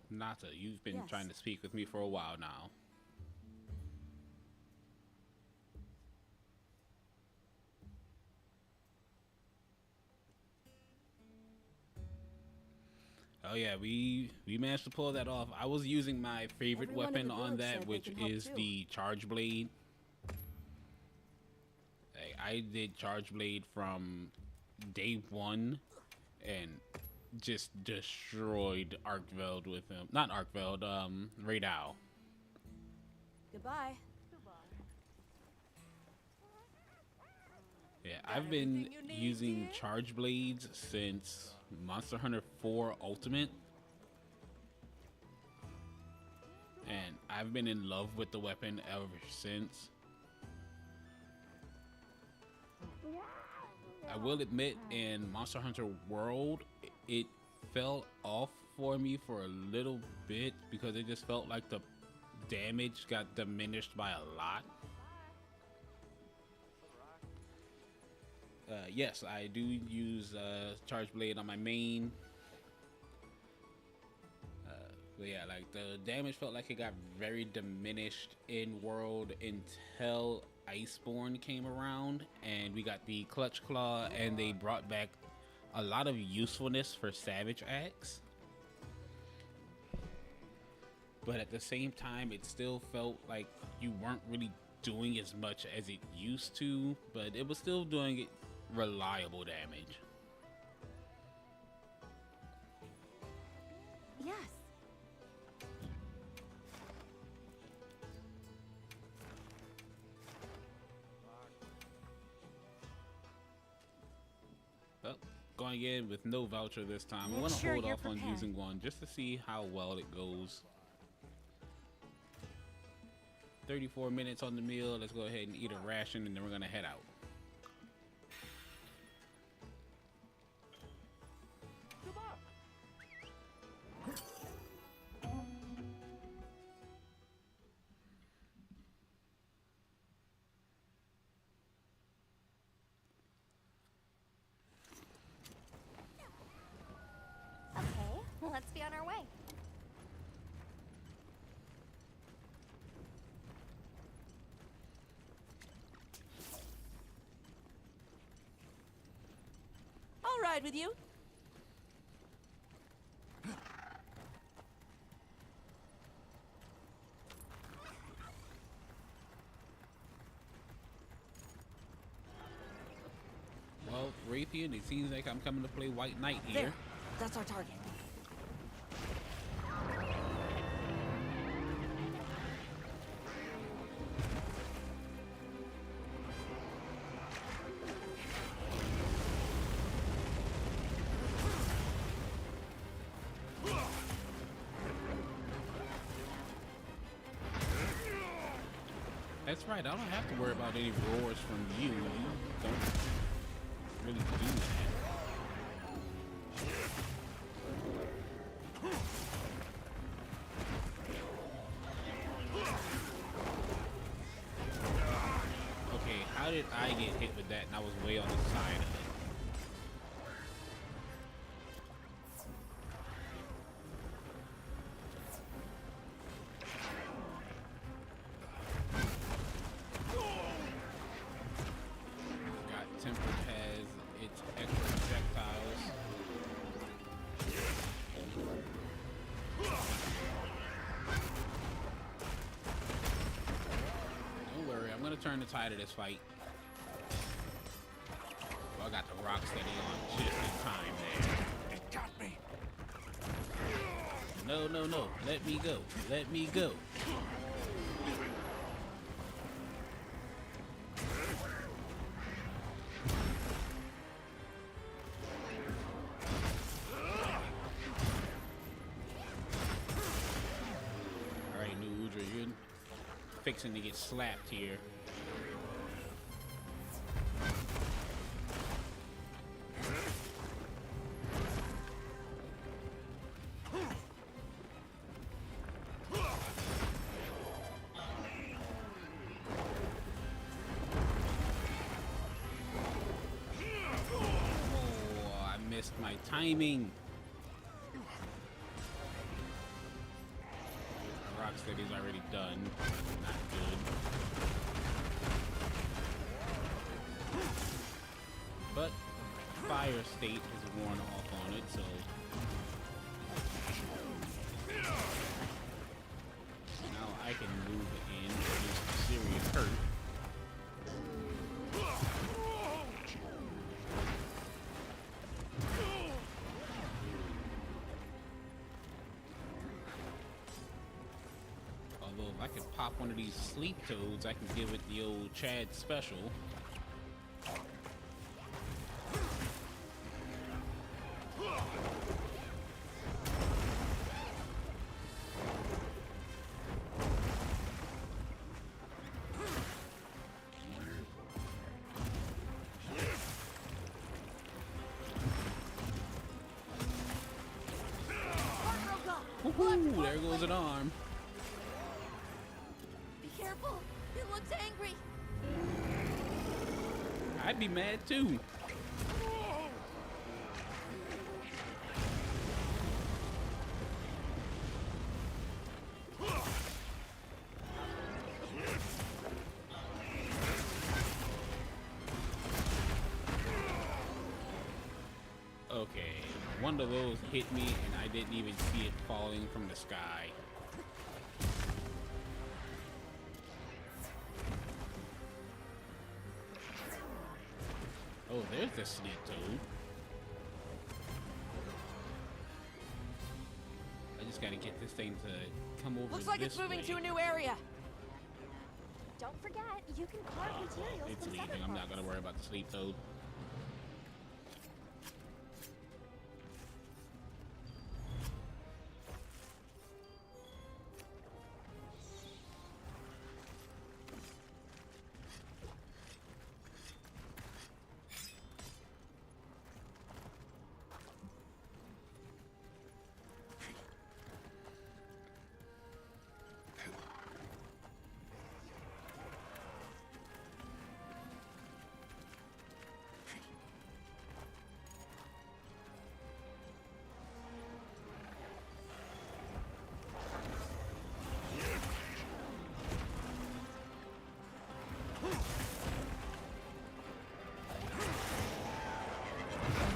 Nata, you've been Yes. trying to speak with me for a while now. Oh yeah, we managed to pull that off. I was using my favorite Everyone in weapon the on village said that, they which can help is too. the charge blade. I did charge blade from day one and just destroyed Arkveld with him. Not Arkveld, Radau. Goodbye. Yeah, Got I've been everything you need, using dear? charge blades since Monster Hunter 4 Ultimate. And I've been in love with the weapon ever since. I will admit, in Monster Hunter World, it fell off for me for a little bit because it just felt like the damage got diminished by a lot. Yes, I do use Charge Blade on my main. But yeah, like the damage felt like it got very diminished in World until Iceborne came around and we got the Clutch Claw and they brought back a lot of usefulness for Savage Axe. But at the same time, it still felt like you weren't really doing as much as it used to, but it was still doing it reliable damage. Yes. Oh, going in with no voucher this time. I Make want to sure hold you're off on prepared. using one just to see how well it goes. 34 minutes on the meal. Let's go ahead and eat a ration and then we're gonna head out. Okay, let's be on our way. I'll ride with you. Well, Raytheon, it seems like I'm coming to play White Knight here. There. That's our target. That's right. I don't have to worry about any roars from you. You don't really do that. Okay, how did I get hit with that and I was way on the side of it? Got Tempered has its extra projectiles. Don't worry, I'm gonna turn the tide of this fight. Well, I got the Rocksteady on just in time there. It got me. No, no, no. Let me go. Let me go. Alright, New Udra, you're fixing to get slapped here. Oh, I missed my timing. done. Not good. But fire state has worn off on it, so now I can move in and do some serious hurt. Although if I could pop one of these sleep toads, I can give it the old Chad special. Woohoo! There goes an arm. Be careful. It looks angry. I'd be mad too. Okay, one of those hit me and I didn't even see it falling from the sky. Oh, there's the sleep toad. I just gotta get this thing to come over. Looks like this it's moving way. to a new area. Don't forget, you can carve materials It's from leaving. seven I'm not parts. gonna worry about the sleep toad.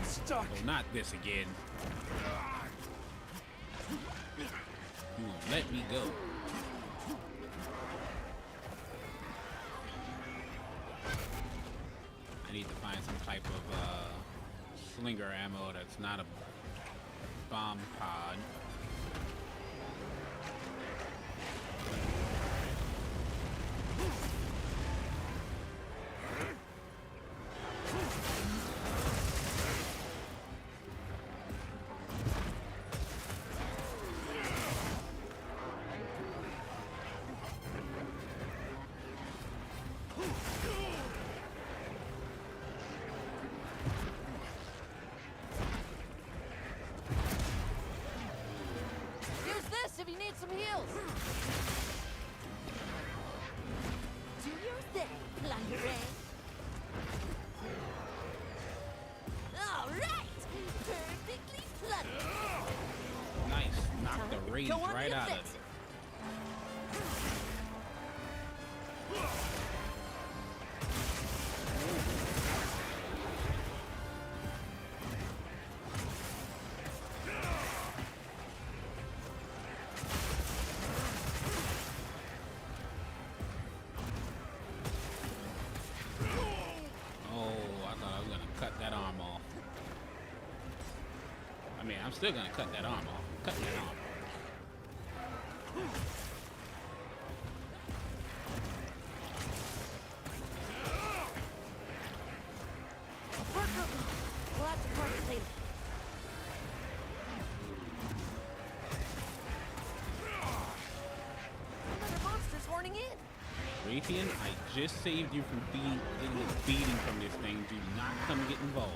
Stuck. Oh, not this again. You won't let me go. I need to find some type of slinger ammo that's not a bomb pod. Use this if you need some heals. Do your thing, Plunderer. All right, perfectly plundered. Nice. Knock the rage Go on right the out of it. offensive. Oh, I thought I was gonna cut that arm off. I mean, I'm still gonna cut that arm off. Cut that arm off. We'll have to park it later. Another monster's horning in. Raytheon, I just saved you from being beating from this thing. Do not come get involved.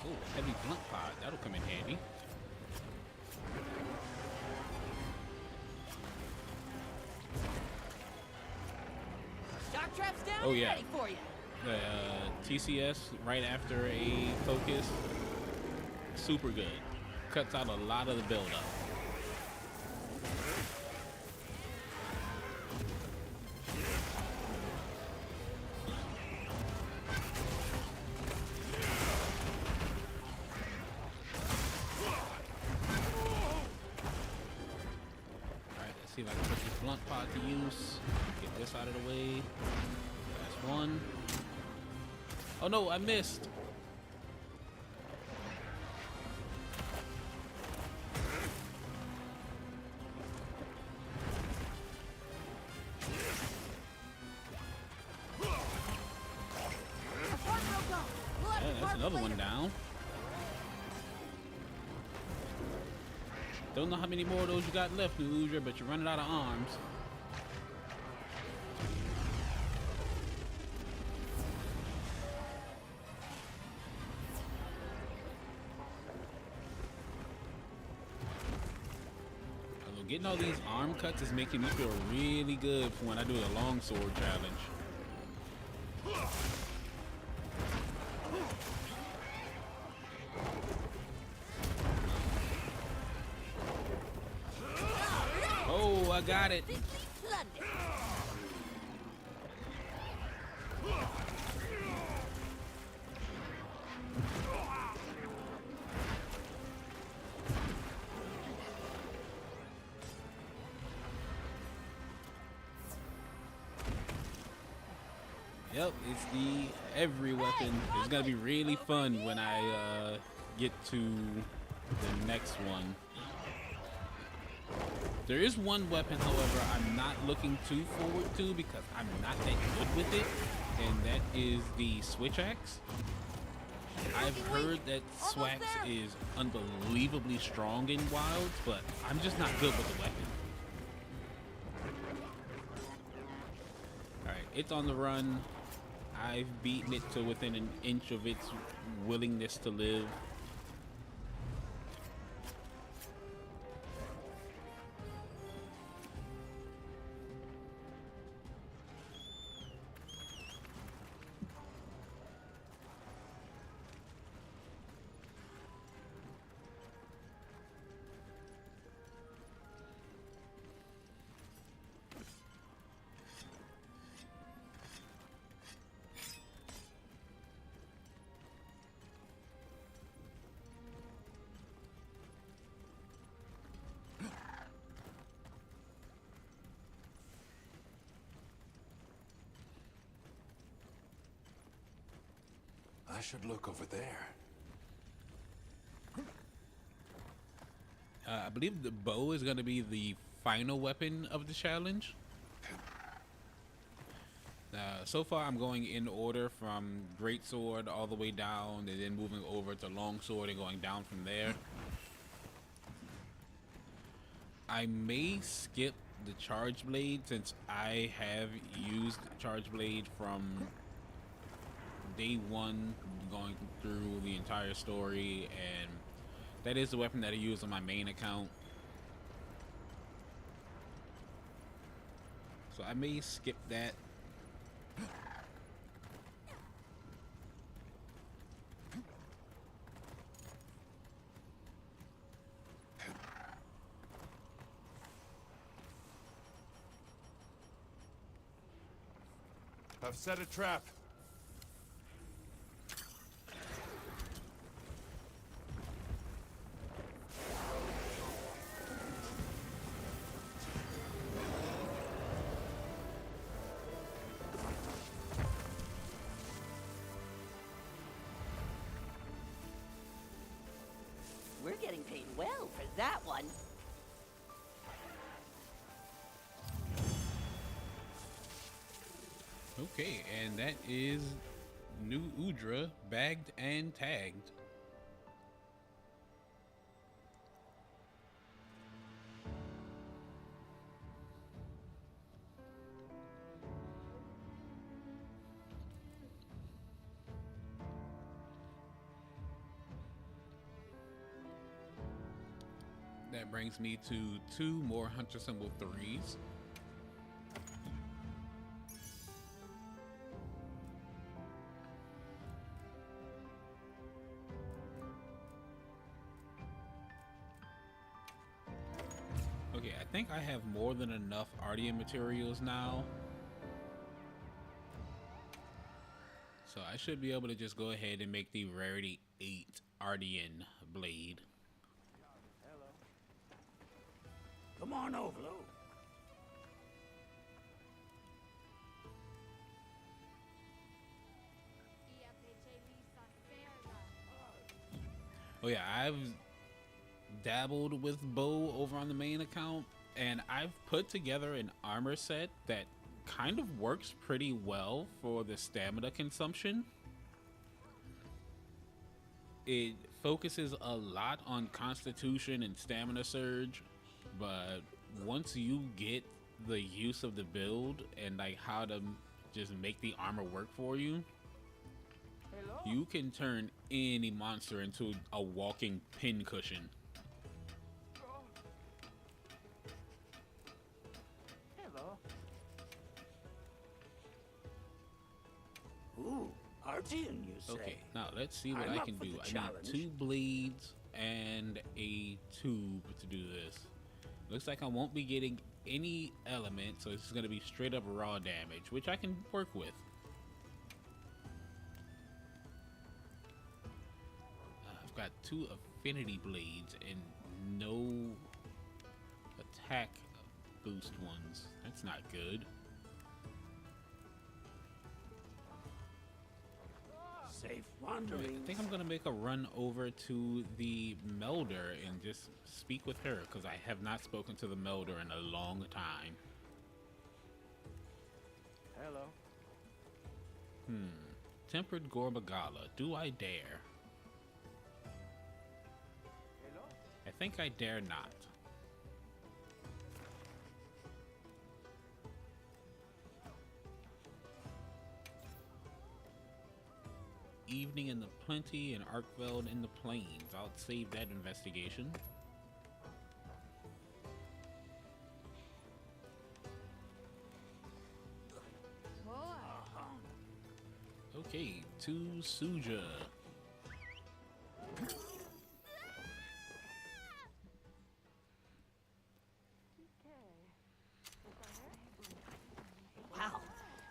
Oh, heavy blunt pod. That'll come in handy. trap's down Oh, and yeah. ready for you. The TCS right after a focus, super good. Cuts out a lot of the buildup. Alright, let's see if I can put this blunt pod to use. Get this out of the way. That's one. Oh no, I missed. Apart, Roko. We'll have Yeah, to that's part another later. one down. Don't know how many more of those you got left, Udra, but you're running out of arms. Although getting all these arm cuts is making me feel really good for when I do the longsword challenge. Oh, I got it. Thickly plundered. Yep, it's the every weapon. It's gonna be really fun when I get to the next one. There is one weapon, however, I'm not looking too forward to because I'm not that good with it, and that is the switch axe. I've heard that Swax is unbelievably strong in Wilds, but I'm just not good with the weapon. Alright, it's on the run. I've beaten it to within an inch of its willingness to live. I should look over there. I believe the bow is going to be the final weapon of the challenge. So far, I'm going in order from greatsword all the way down, and then moving over to longsword and going down from there. I may skip the charge blade since I have used charge blade from day one, going through the entire story, and that is the weapon that I use on my main account. So I may skip that. I've set a trap. We're getting paid well for that one. Okay, and that is New Udra bagged and tagged. That brings me to 2 more Hunter Symbol 3s. think I have more than enough Ardian materials now. So I should be able to just go ahead and make the Rarity 8 Ardian blade. Come on over, Lo. Oh yeah, I've dabbled with bow over on the main account, and I've put together an armor set that kind of works pretty well for the stamina consumption. It focuses a lot on constitution and stamina surge, but once you get the use of the build and like how to just make the armor work for you, you can turn any monster into a walking pincushion. Ooh, Artian, you say? Okay, now let's see what I'm I up can for do. the I need challenge. 2 blades and a tube to do this. Looks like I won't be getting any element, so it's going to be straight up raw damage, which I can work with. I've got 2 affinity blades and no attack boost ones. That's not good. Safe Alright, wandering. I think I'm gonna make a run over to the Melder and just speak with her, because I have not spoken to the Melder in a long time. Hello. Tempered Gorbagala, do I dare? Hello. I think I dare not. Evening in the Plenty and Arkveld in the Plains. I'll save that investigation. Okay, to Suja. Wow,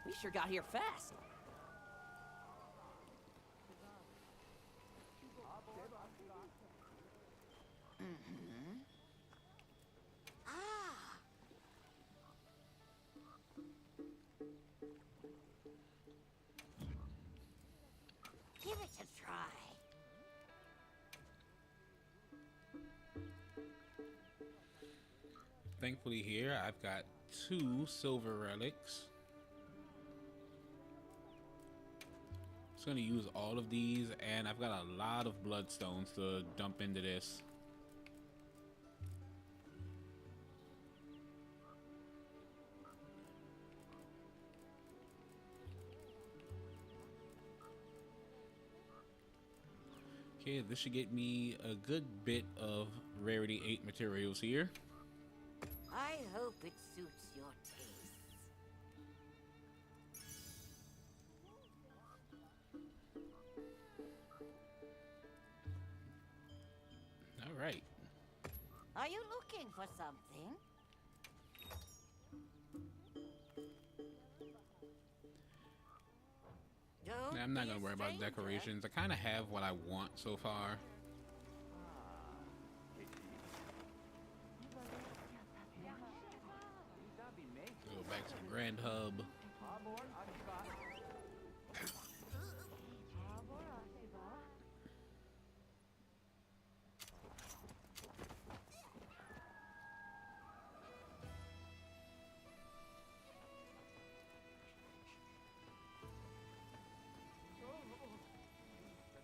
we sure got here fast. Give it a try. Thankfully here, I've got 2 silver relics. Just gonna use all of these, and I've got a lot of bloodstones to dump into this. Okay, this should get me a good bit of Rarity 8 materials here. I hope it suits your tastes. All right. Are you looking for something? Don't I'm not be a gonna worry about stranger. decorations. I kind of have what I want so far. Go back to the Grand Hub.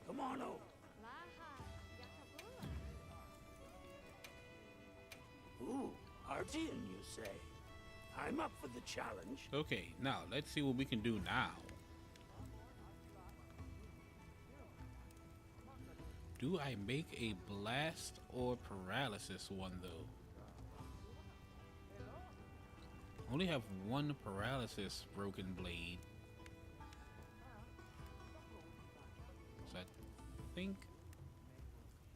Come on over. Ooh, Artian, you say? I'm up for the challenge. Okay, now let's see what we can do now. Do I make a blast or paralysis one though? Only have 1 paralysis broken blade. So I think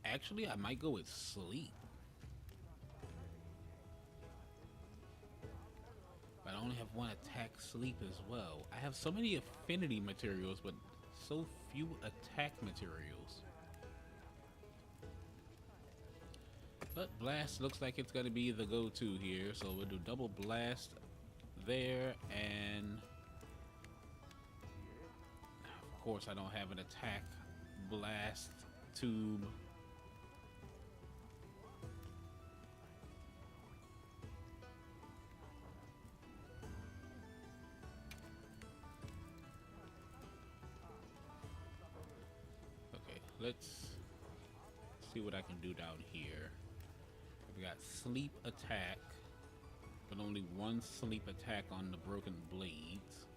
actually I might go with sleep. have one attack sleep as well. I have so many affinity materials, but so few attack materials. But blast looks like it's gonna be the go-to here, so we'll do double blast there, and of course I don't have an attack blast tube. Okay, let's see what I can do down here. We got sleep attack, but only one sleep attack on the broken blades.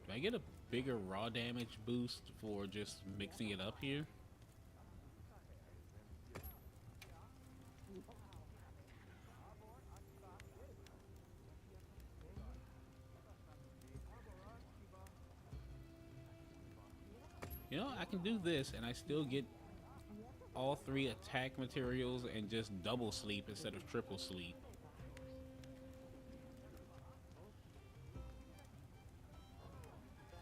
Do I get a bigger raw damage boost for just mixing it up here? You know, I can do this and I still get all 3 attack materials and just double sleep instead of triple sleep.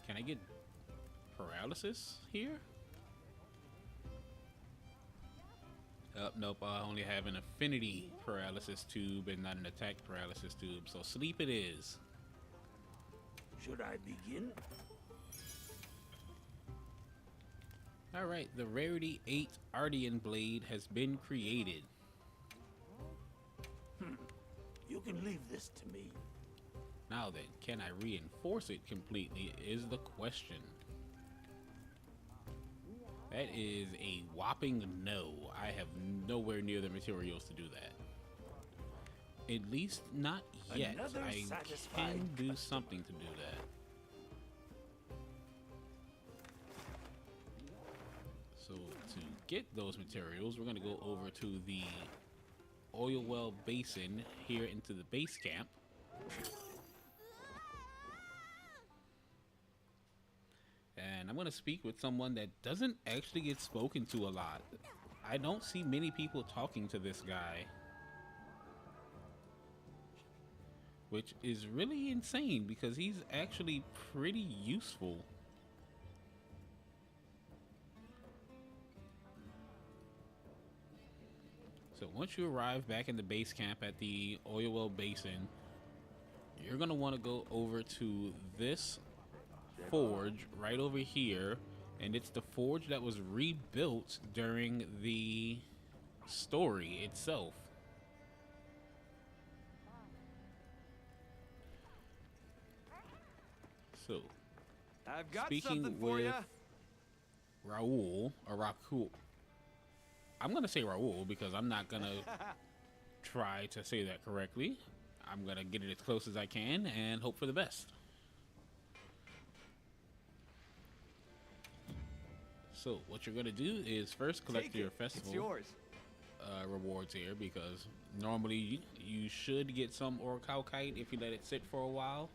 Can I get paralysis here? Oh, nope, I only have an affinity paralysis tube and not an attack paralysis tube, so sleep it is. Should I begin? Alright, the Rarity 8 Ardian Blade has been created. You can leave this to me. Now then, can I reinforce it completely is the question. That is a whopping no. I have nowhere near the materials to do that. At least not yet. Another I satisfied can do something to do that. So to get those materials, we're going to go over to the oil well basin here into the base camp. And I'm going to speak with someone that doesn't actually get spoken to a lot. I don't see many people talking to this guy, which is really insane because he's actually pretty useful. So once you arrive back in the base camp at the oil well basin, you're going to want to go over to this forge right over here, and it's the forge that was rebuilt during the story itself. So, I've got speaking something for with you. Raul, or Rakul, I'm gonna say Raul because I'm not gonna try to say that correctly. I'm gonna get it as close as I can and hope for the best. So what you're gonna do is first collect Take your it. festival It's yours. rewards here, because normally you should get some Orichalcite if you let it sit for a while.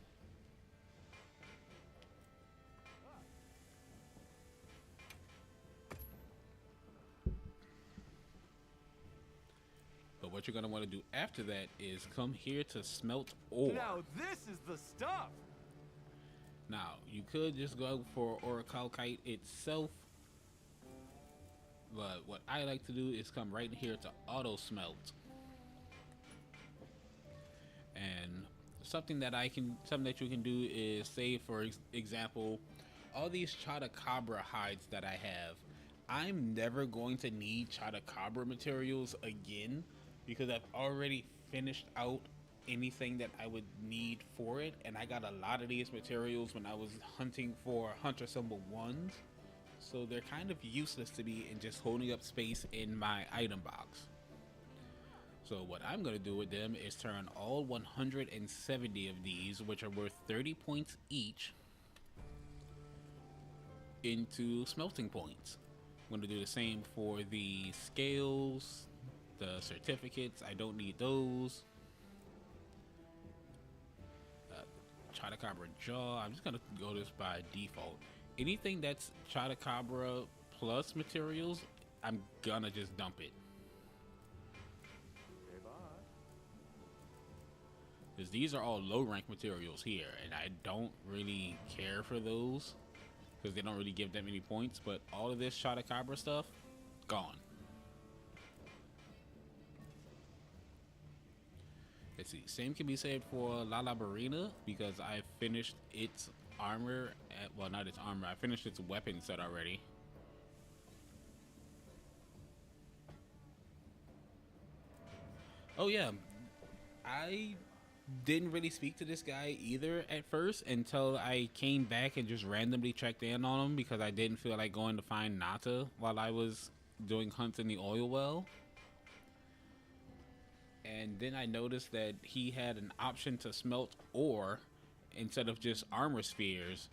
But what you're gonna want to do after that is come here to smelt ore. Now this is the stuff. Now, you could just go for Orichalcite itself, but what I like to do is come right here to auto smelt. And something that you can do is say, for example, all these Chotacabra hides that I have, I'm never going to need Chotacabra materials again because I've already finished out anything that I would need for it, and I got a lot of these materials when I was hunting for Hunter Symbol 1s, so they're kind of useless to me in just holding up space in my item box. So what I'm going to do with them is turn all 170 of these, which are worth 30 points each, into smelting points. I'm going to do the same for the scales, the certificates. I don't need those. Chotacabra jaw, I'm just gonna go this by default. Anything that's Chotacabra plus materials, I'm gonna just dump it. because these are all low rank materials here, and I don't really care for those because they don't really give that many points. But all of this Shadacabra stuff, gone. Let's see. Same can be said for La Barina because I finished its armor. Well, not its armor. I finished its weapon set already. Oh yeah, I didn't really speak to this guy either at first until I came back and just randomly checked in on him because I didn't feel like going to find Nata while I was doing hunts in the oil well. And then I noticed that he had an option to smelt ore instead of just armor spheres.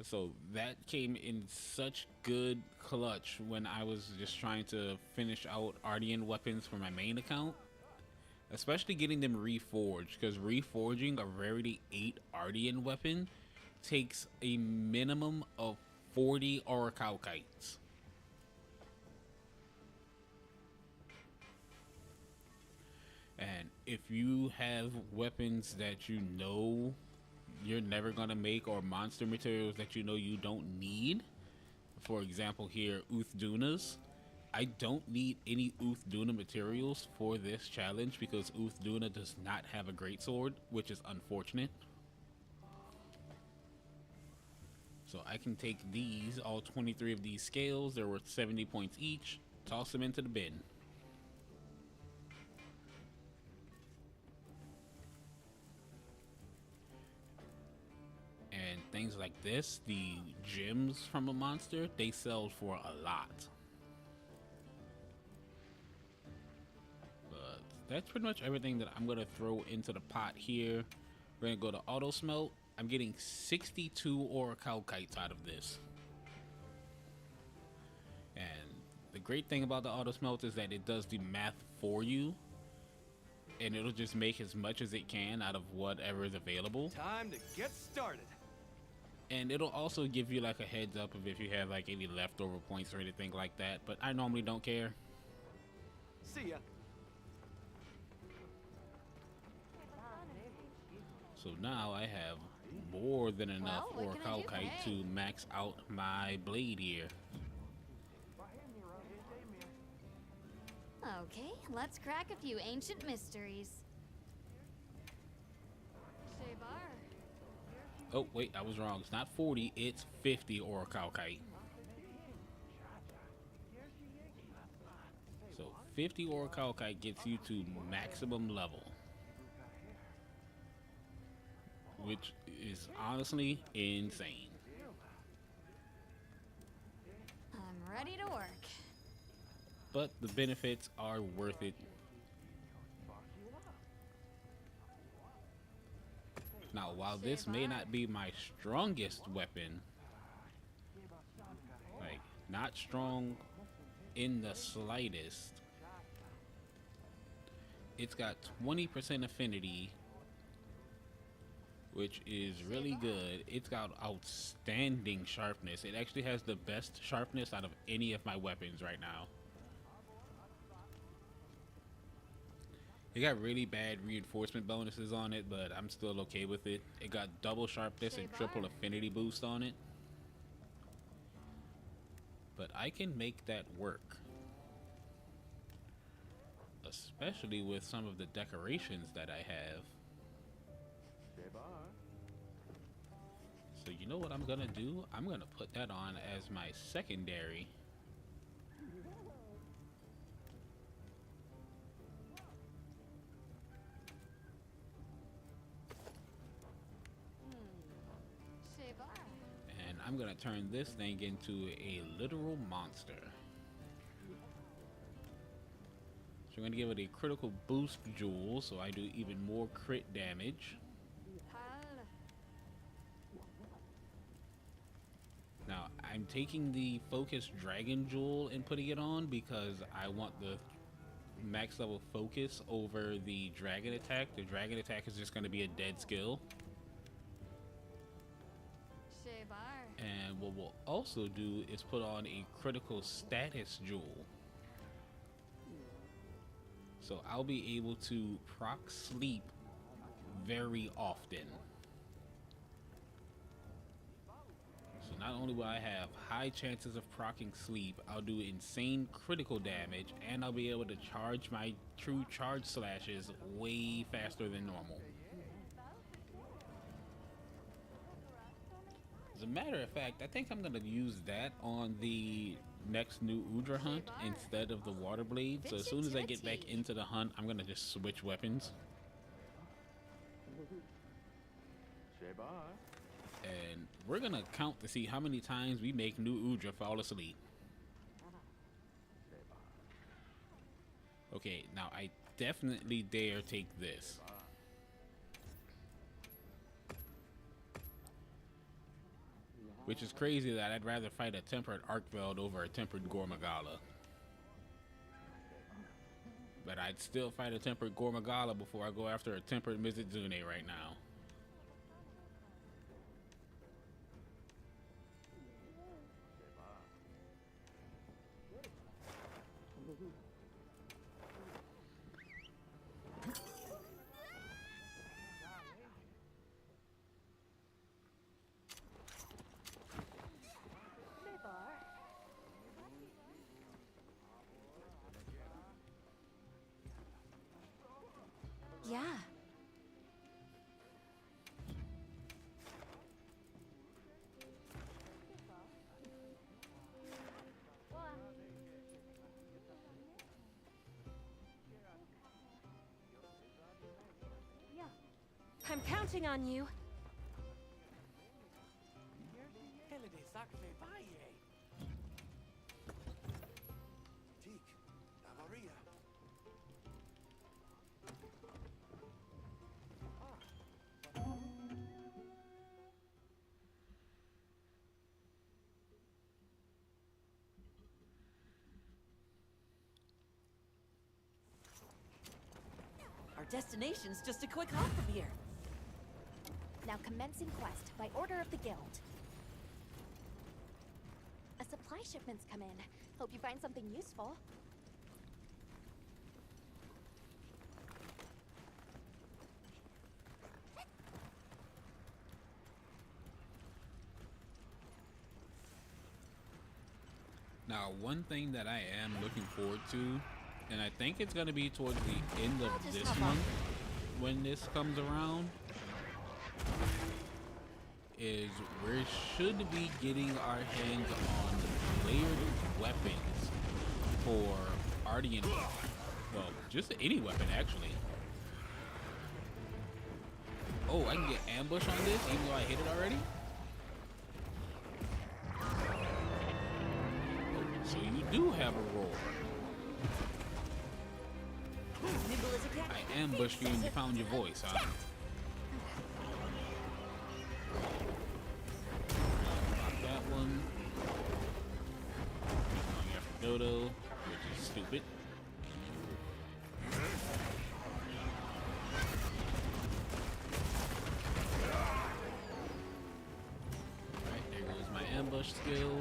So that came in such good clutch when I was just trying to finish out Ardian weapons for my main account. Especially getting them reforged, because reforging a Rarity 8 Ardian weapon takes a minimum of 40 Orichalcites. And if you have weapons that you know you're never gonna make, or monster materials that you know you don't need, for example here, Uthdunas, I don't need any Uthaduna materials for this challenge because Uthaduna does not have a greatsword, which is unfortunate. So I can take these, all 23 of these scales, they're worth 70 points each, toss them into the bin. And things like this, the gems from a monster, they sell for a lot. That's pretty much everything that I'm gonna throw into the pot here. We're gonna go to auto smelt. I'm getting 62 Orichalcites out of this. And the great thing about the auto smelt is that it does the math for you, and it'll just make as much as it can out of whatever is available. Time to get started. And it'll also give you like a heads up of if you have like any leftover points or anything like that, but I normally don't care. See ya. So now I have more than enough Well, what can I do for Orichalcite Hay? to max out my blade here. Okay, let's crack a few ancient mysteries. Shebar. Oh wait, I was wrong. It's not 40, it's 50 Orichalcite. So 50 Orichalcite gets you to maximum level, which is honestly insane. I'm ready to work. But the benefits are worth it. Now, while this may not be my strongest weapon, like not strong in the slightest, it's got 20% affinity, which is really good. It's got outstanding sharpness. It actually has the best sharpness out of any of my weapons right now. It got really bad reinforcement bonuses on it, but I'm still okay with it. It got double sharpness and triple affinity boost on it. But I can make that work. Especially with some of the decorations that I have. So you know what I'm gonna do? I'm gonna put that on as my secondary. Shebar. And I'm gonna turn this thing into a literal monster. So I'm gonna give it a critical boost jewel so I do even more crit damage. Now, I'm taking the Focus Dragon Jewel and putting it on because I want the max level focus over the Dragon Attack. The Dragon Attack is just going to be a dead skill. Shebar. And what we'll also do is put on a Critical Status Jewel. So I'll be able to proc sleep very often. So not only will I have high chances of proccing sleep, I'll do insane critical damage, and I'll be able to charge my true charge slashes way faster than normal. As a matter of fact, I think I'm going to use that on the next new Udra hunt instead of the water blade. So as soon as I get back into the hunt, I'm going to just switch weapons. And we're going to count to see how many times we make new Udra fall asleep. Okay, now I definitely dare take this. Which is crazy that I'd rather fight a tempered Arkveld over a tempered Gormagala. But I'd still fight a tempered Gormagala before I go after a tempered Mizuzune right now. Yeah. I'm counting on you. Teak, Navaria. Our destination's just a quick hop from here. Now commencing quest by order of the guild. A supply shipment's come in. Hope you find something useful. Now, one thing that I am looking forward to, and I think it's going to be towards the end of this month when this comes around, is we should be getting our hands on layered weapons for Ardian. Well, just any weapon, actually. Oh, I can get ambush on this even though I hit it already? Oh, so you do have a roar. Nimble as a cat. I ambushed you and you found your voice, huh? That one. Going after Dodo, which is stupid. Alright, there goes my ambush skill.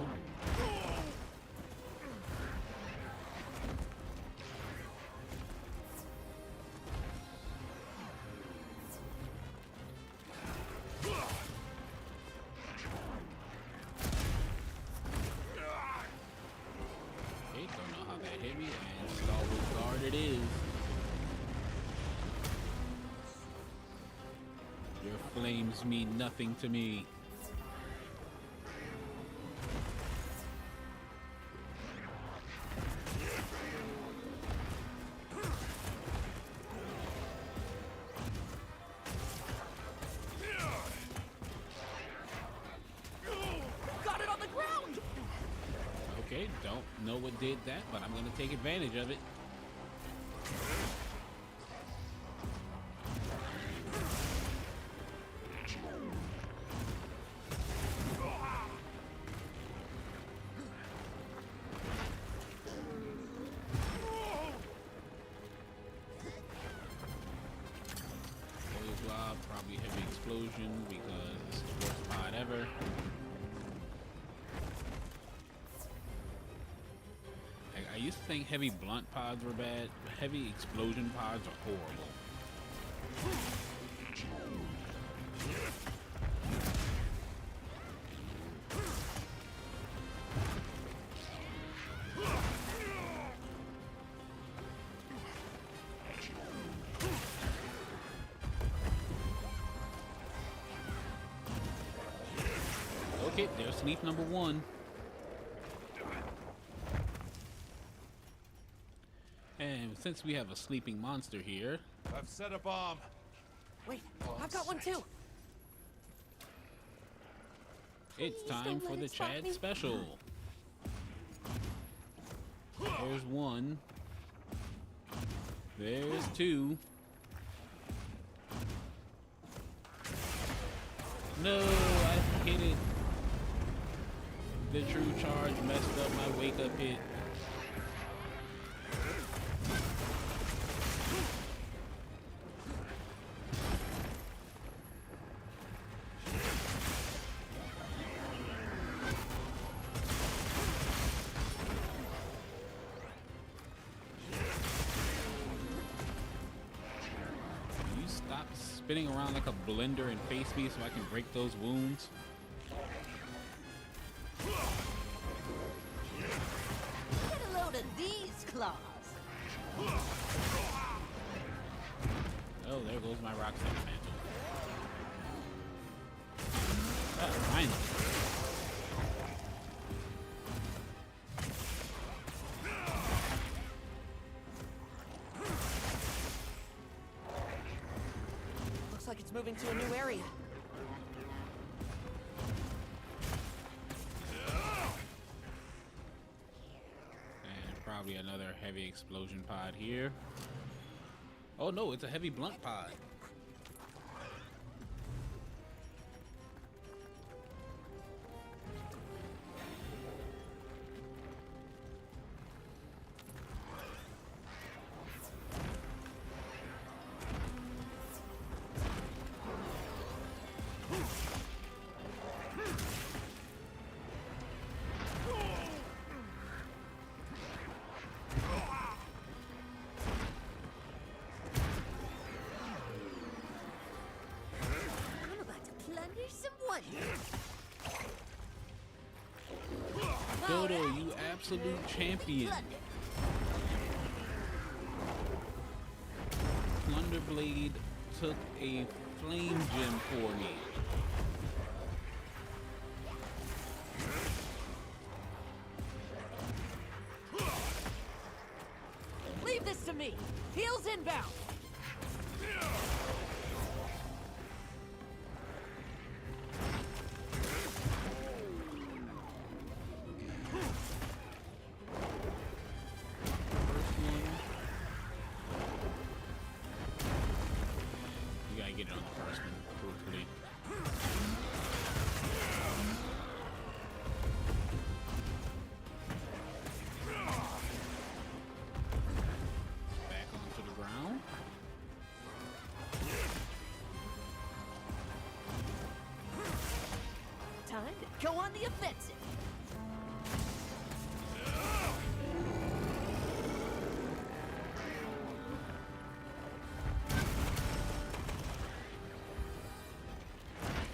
Flames mean nothing to me. Got it on the ground! Okay, don't know what did that, but I'm gonna take advantage of it. Probably heavy explosion because it's the worst pod ever. I used to think heavy blunt pods were bad, but heavy explosion pods are horrible. Okay, there's sleep number one. And since we have a sleeping monster here, I've set a bomb. Wait, I've got one too. it's Please time don't for let the it spot Chad me. special. There's one. There's two. No, I hit it. The true charge messed up my wake up hit. You stop spinning around like a blender and face me so I can break those wounds. Get a load of these claws. Oh, there goes my Roxanne Phantom. Oh, finally. Looks like it's moving to a new area. And probably another heavy explosion pod here. Oh no, it's a heavy blunt pod. I'm about to plunder some wonders. Dodo, you absolute champion. Plunder. Plunderblade took a flame gem for me. Leave this to me. Heels inbound. First one. You gotta get it on the first one, hopefully. Back onto the ground. Time to go on the offensive.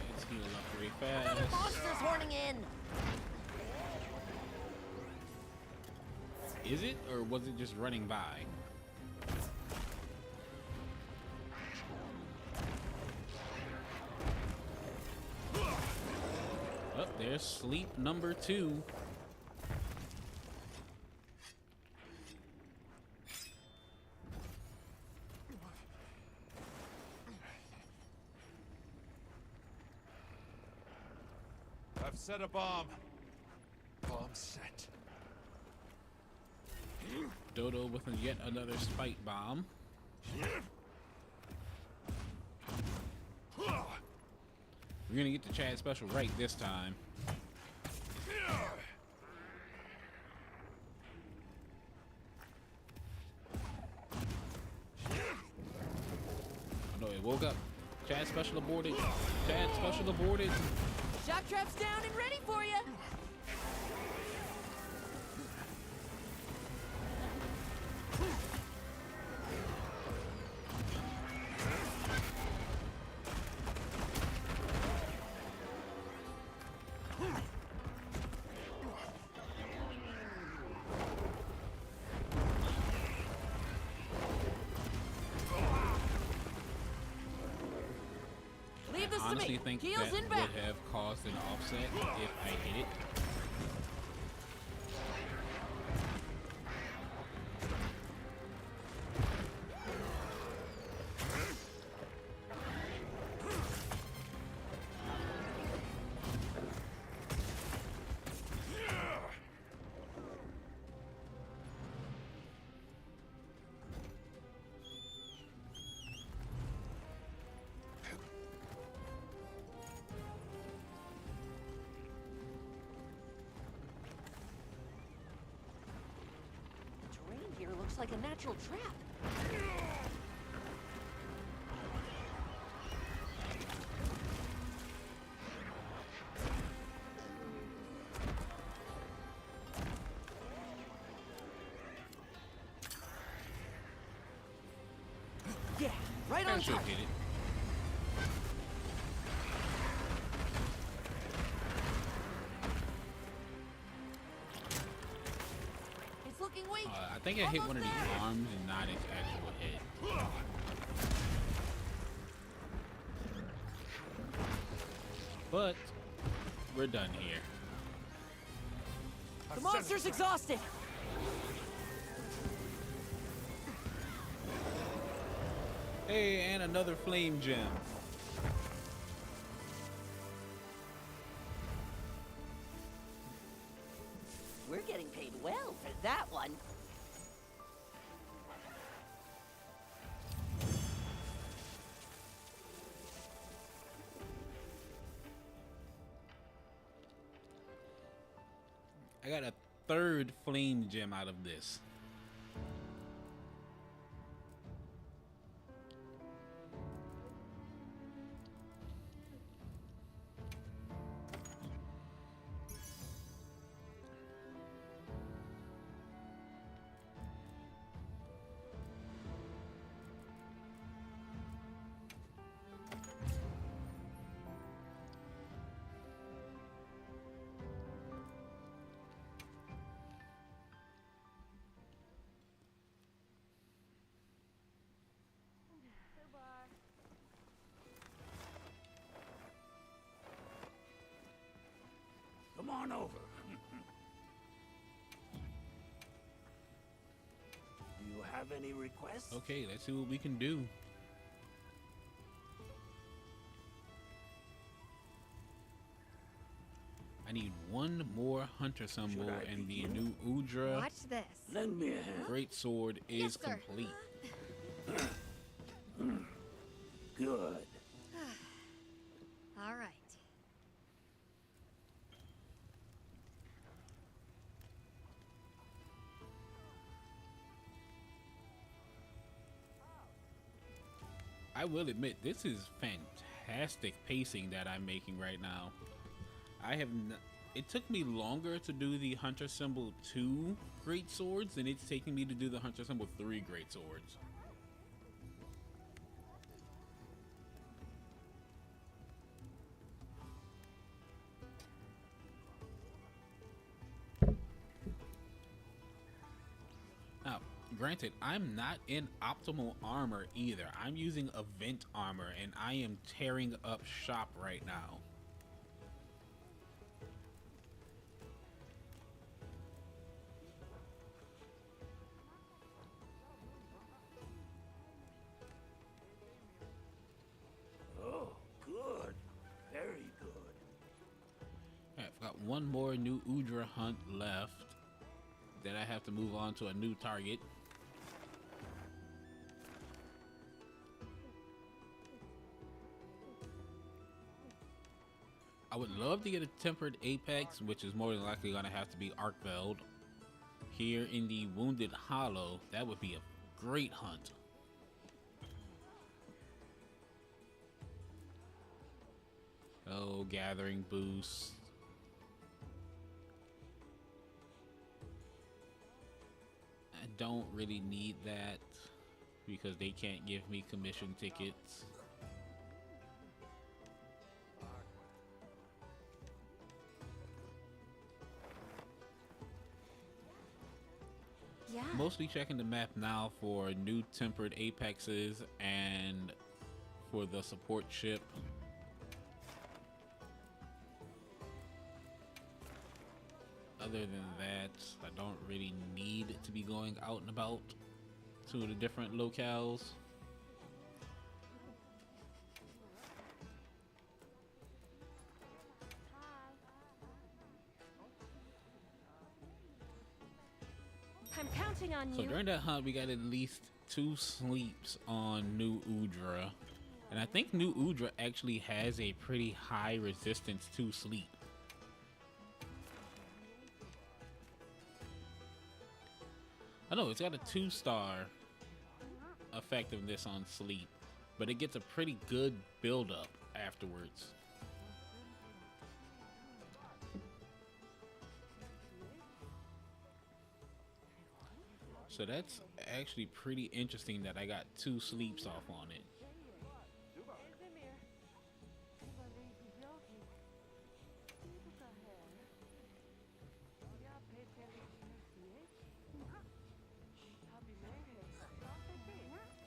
Let's heal up very Another fast. monster's horning in. Is it, or was it just running by? Oh, there's sleep number two. I've set a bomb. Bomb set. Dodo with yet another spike bomb. We're gonna get the Chad special right this time. Oh no, it woke up. Chad special aborted. Chad special aborted. Shock trap's down and ready for you. to honestly me. think Heels that in back. would have caused an offset if I hit it. The terrain here looks like a natural trap. Yeah, right I on should target. hit it. It's looking weak. I think I hit one of the arms and not its actual head. But we're done here. The monster's exhausted. Hey, and another flame gem. We're getting paid well for that one. I got a third flame gem out of this. Come on over. Do you have any requests? Okay, let's see what we can do. I need one more hunter symbol Should I and the begin? new Udra Watch this. Lend me a hand. great sword is Yes, sir. complete. Good. All right. I will admit, this is fantastic pacing that I'm making right now. It took me longer to do the Hunter Symbol 2 Great Swords than it's taking me to do the Hunter Symbol 3 Great Swords. Now, granted, I'm not in optimal armor either. I'm using event armor and I am tearing up shop right now. Oh, good. Very good. I've got one more new Udra hunt left. Then I have to move on to a new target. I would love to get a tempered apex, which is more than likely going to have to be Arkveld. Here in the Wounded Hollow, that would be a great hunt. Oh, gathering boost. I don't really need that because they can't give me commission tickets. Yeah. Mostly checking the map now for new tempered apexes and for the support ship. other than that, I don't really need to be going out and about to the different locales. I'm counting on So you. during that hunt, we got at least 2 sleeps on New Udra. And I think New Udra actually has a pretty high resistance to sleep. I know it's got a 2-star effectiveness on sleep, but it gets a pretty good build up afterwards. So that's actually pretty interesting that I got 2 sleeps off on it.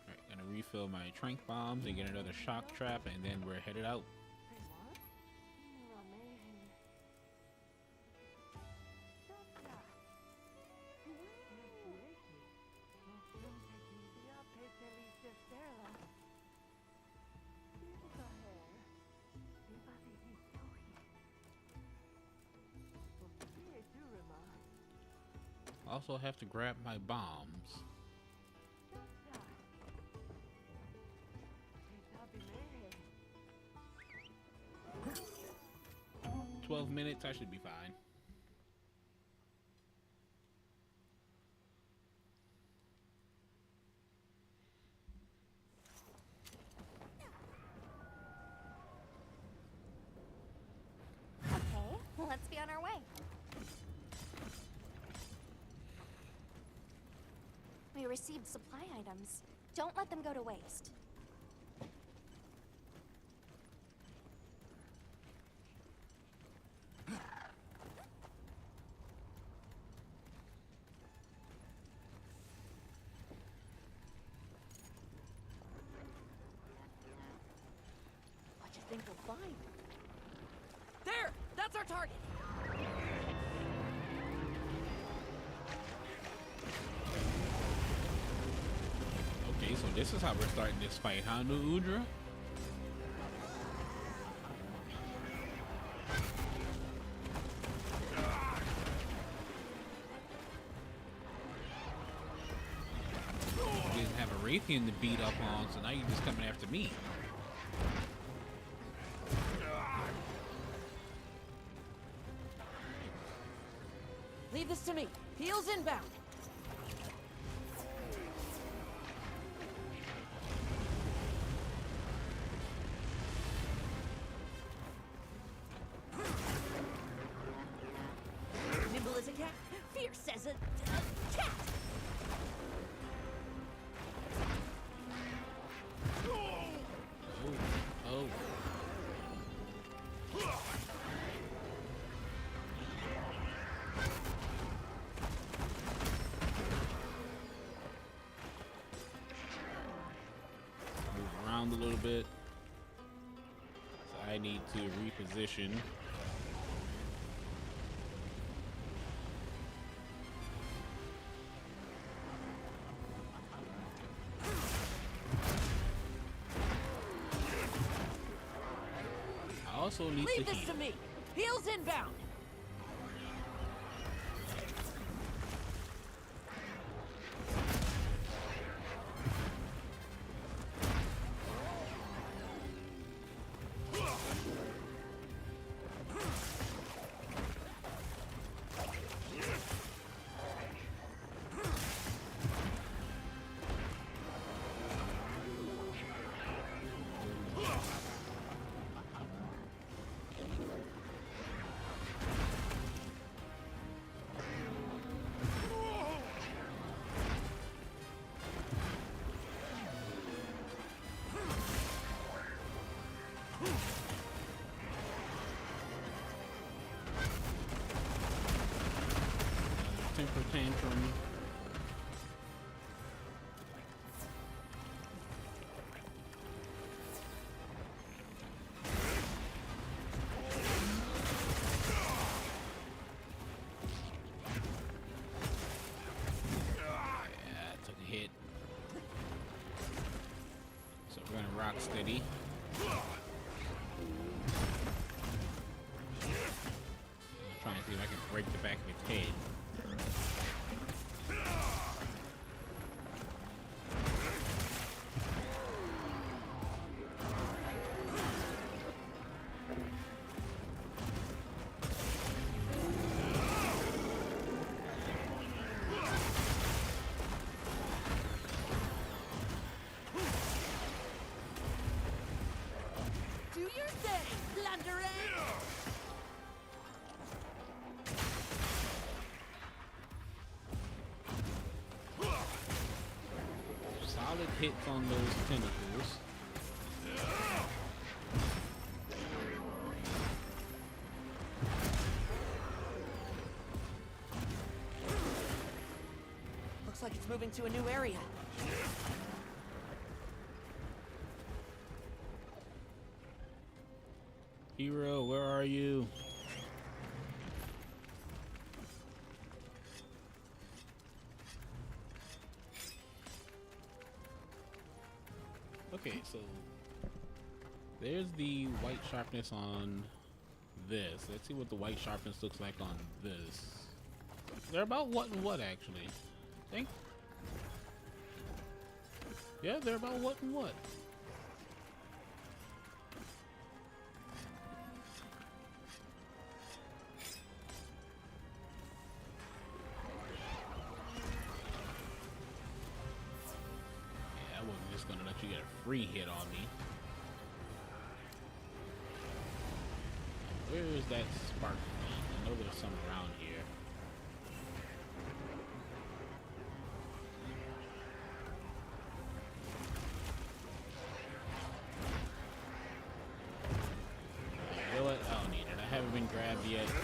Alright, gonna refill my trank bombs and get another shock trap, and then we're headed out. Also have to grab my bombs. "12 minutes, I should be fine." Okay, let's be on our way. We received supply items. Don't let them go to waste. What you think we'll find? There! That's our target! Okay, so this is how we're starting this fight, huh, New Udra? You didn't have a Raytheon to beat up on, so now you're just coming after me. Leave this to me. Heels inbound. Nimble as a cat, fierce as a cat. Oh. Move around a little bit. So I need to reposition. I also need Leave to this heal. to me. Heels inbound. Temper tantrum. rock steady. I'm trying to see if I can break the back of its head. Do your thing, Blunderang! Solid hits on those tentacles. Looks like it's moving to a new area. Hero, where are you? Okay, so there's the white sharpness on this. Let's see what the white sharpness looks like on this. They're about what and what actually? I think. Yeah, they're about what and what. Yeah, I wasn't just gonna let you get a free hit on me. Where is that spark thing? I know there's some around here. You know what? I don't need it. I haven't been grabbed yet, so.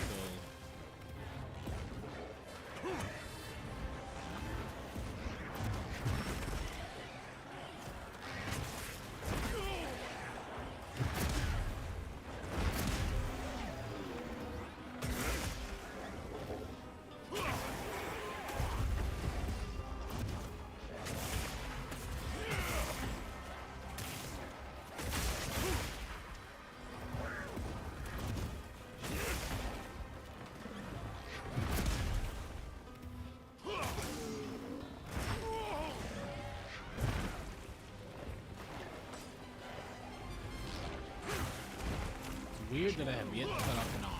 Weird that I have yet to cut off an arm.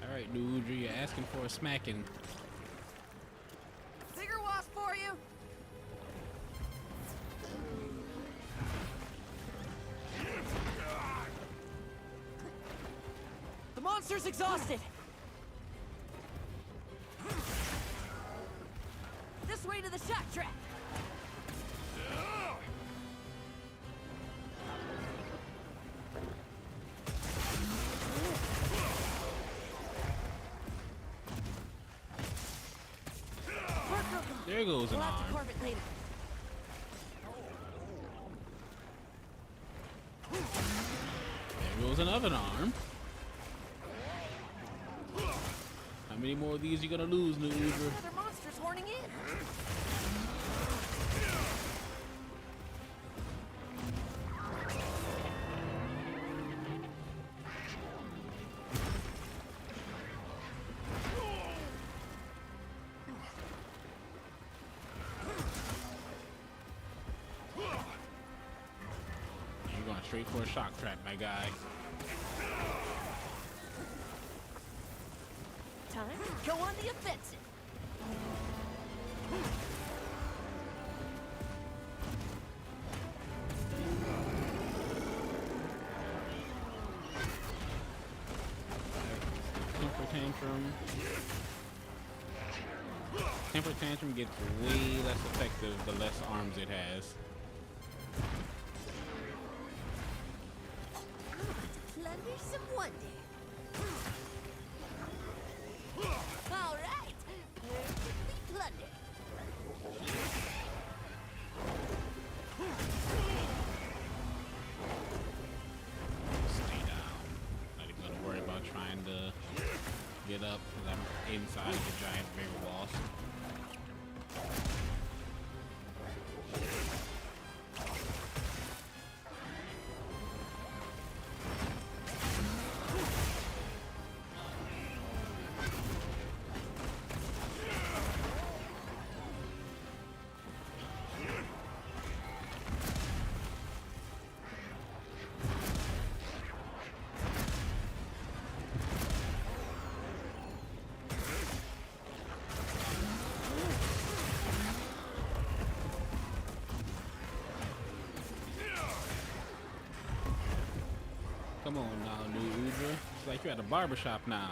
Alright, dude, you're asking for a smacking. Bigger wasp for you! The monster's exhausted! This way to the shock trap! There goes an We'll have to arm. carve it later. There goes another arm. How many more of these you gonna lose, New Uber? Another monster's horning in! You're going straight for a shock trap, my guy. Time to go on the offensive! Temper Tantrum. Temper Tantrum gets way less effective the less arms it has. Plunder some wonder. All right, perfectly plundered. Stay down. Not even gonna worry about trying to get up because I'm inside the giant river boss. Come on now, New Udra. It's like you're at a barbershop now.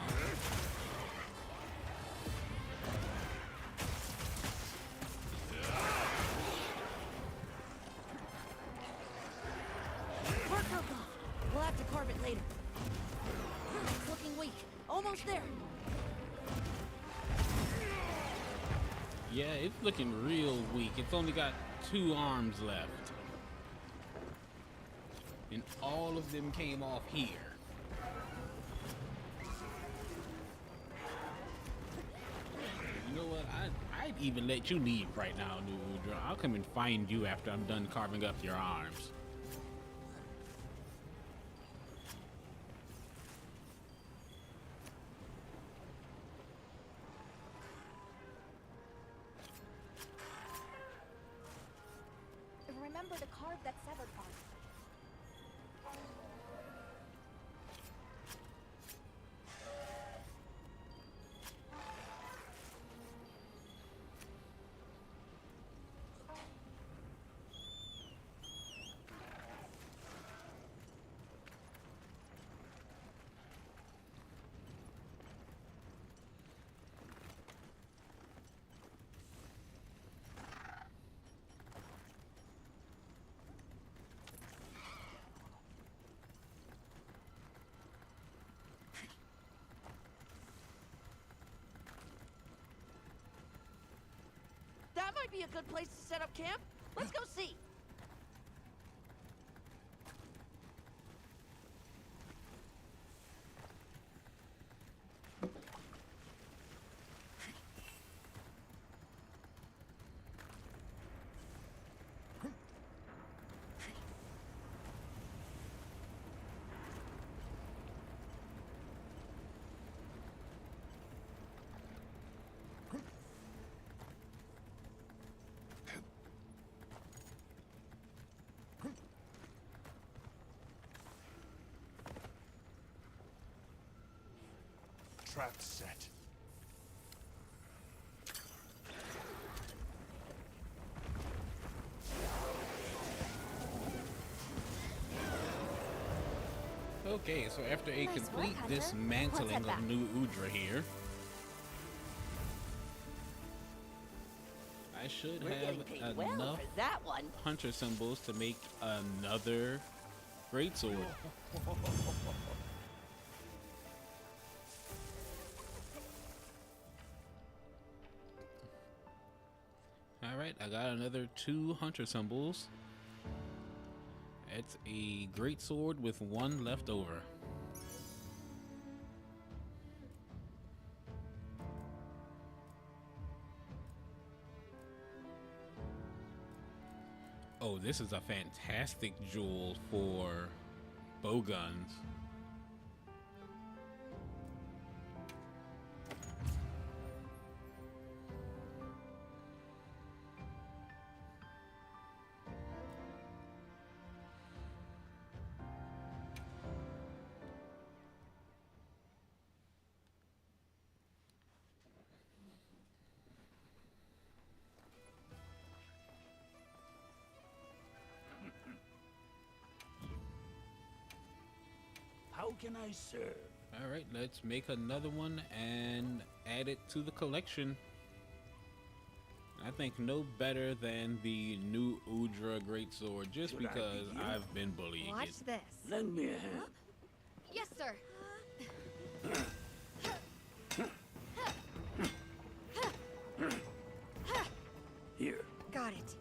Part broke off. We'll have to carve it later. It's looking weak. Almost there. Yeah, it's looking real weak. It's only got 2 arms left. And all of them came off here. You know what? I'd even let you leave right now, New Udra. I'll come and find you after I'm done carving up your arms. Remember to carve that severed part. That might be a good place to set up camp. Let's go see. Trap set. Okay, so after a Nice complete work, Hunter. dismantling Let's head of back. New Udra here, I should We're have getting paid well enough for that one. hunter symbols to make another greatsword. Alright, I got another 2 hunter symbols. It's a greatsword with 1 left over. Oh, this is a fantastic jewel for bow guns. How can I serve? All right, let's make another one and add it to the collection. I think no better than the New Udra Greatsword, just Should I because begin? I've been bullying Watch it. this. Lend me a hand. Yes, sir. Here. Got it.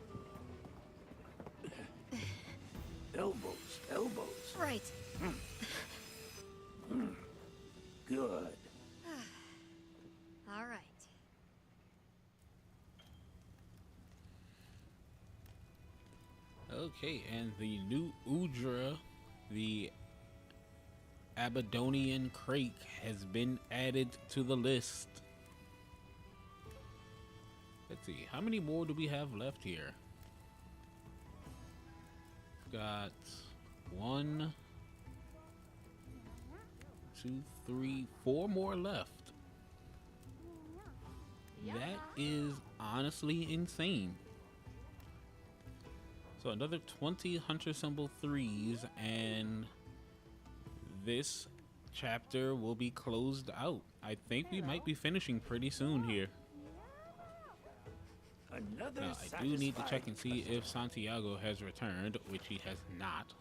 Elbows, elbows. Right. Good. Okay, and the new Udra, the Abadonian Crake, has been added to the list. Let's see, how many more do we have left here? Got 1, 2, 3, 4 more left. That is honestly insane. So another 20 Hunter Symbol 3s, and this chapter will be closed out. I think we might be finishing pretty soon here. Another Now, I do need to check and see if Santiago has returned, which he has not.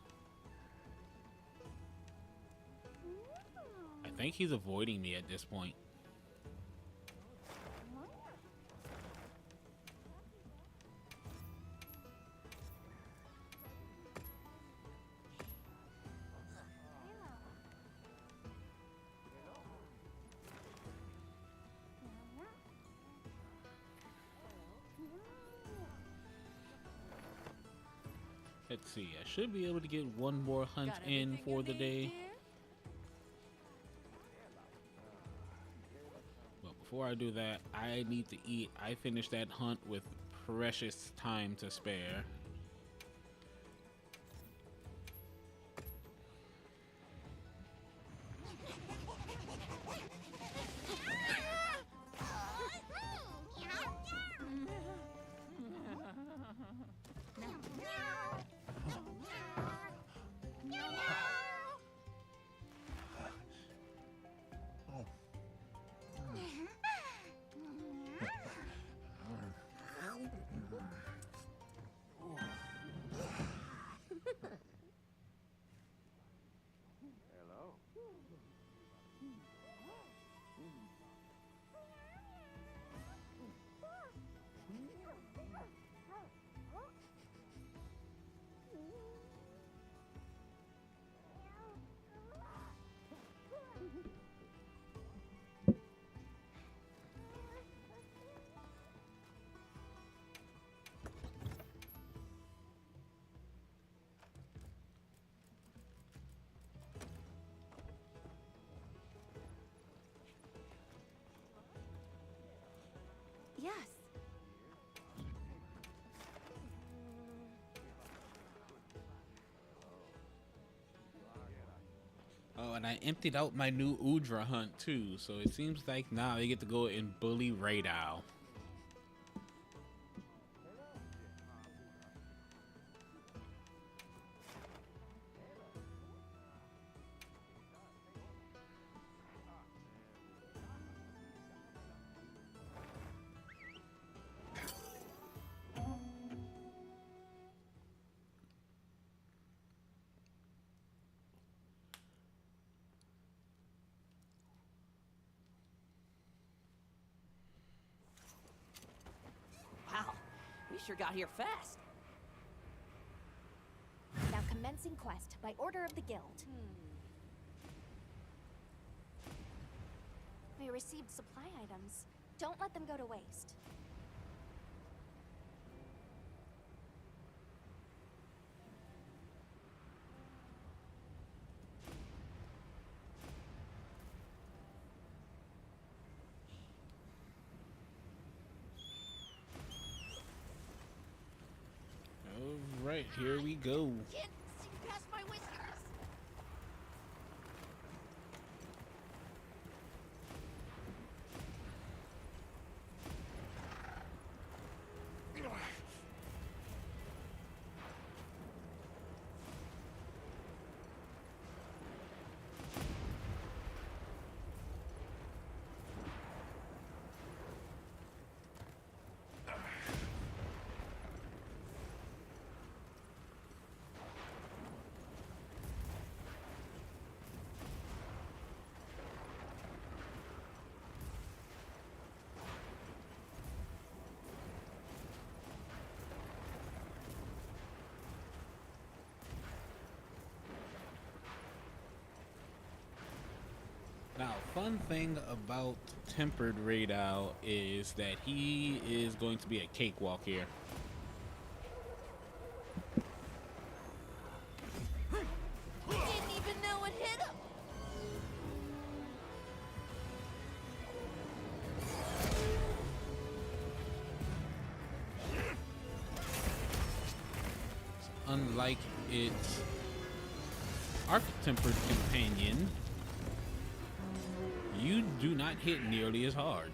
I think he's avoiding me at this point. Let's see, I should be able to get one more hunt in for the day. But before I do that, I need to eat. I finished that hunt with precious time to spare. Yes. Oh, and I emptied out my new Udra hunt too, so it seems like now I get to go and bully Radau. Wow, we sure got here fast. Now commencing quest by order of the guild. We received supply items. Don't let them go to waste. All right, here we go. Can't see past my whiskers. Now, fun thing about Tempered Radau is that he is going to be a cakewalk here. unlike its Arc-tempered companion, you do not hit nearly as hard.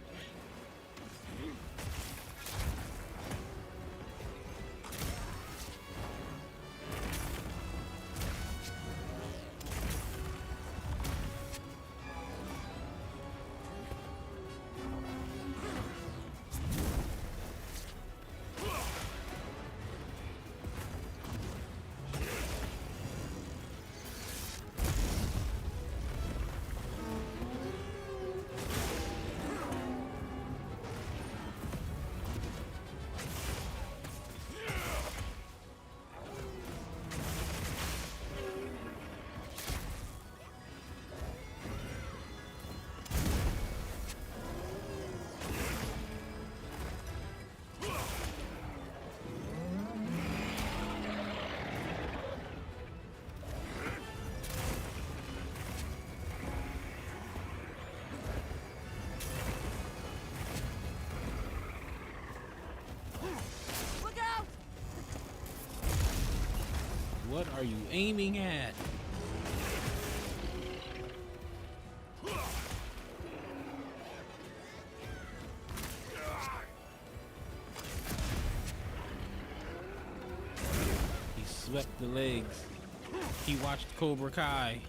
Look out! What are you aiming at? He swept the legs. He watched Cobra Kai.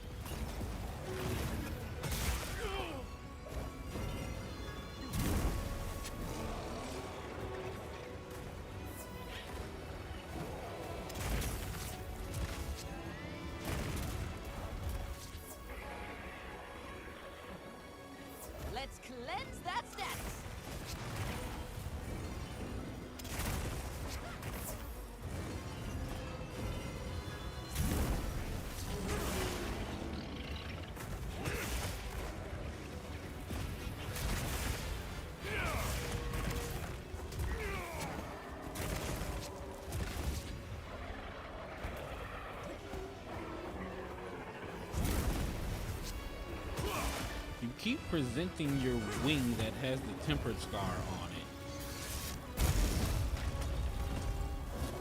Let's cleanse that status. You keep presenting your wing that has the tempered scar on it.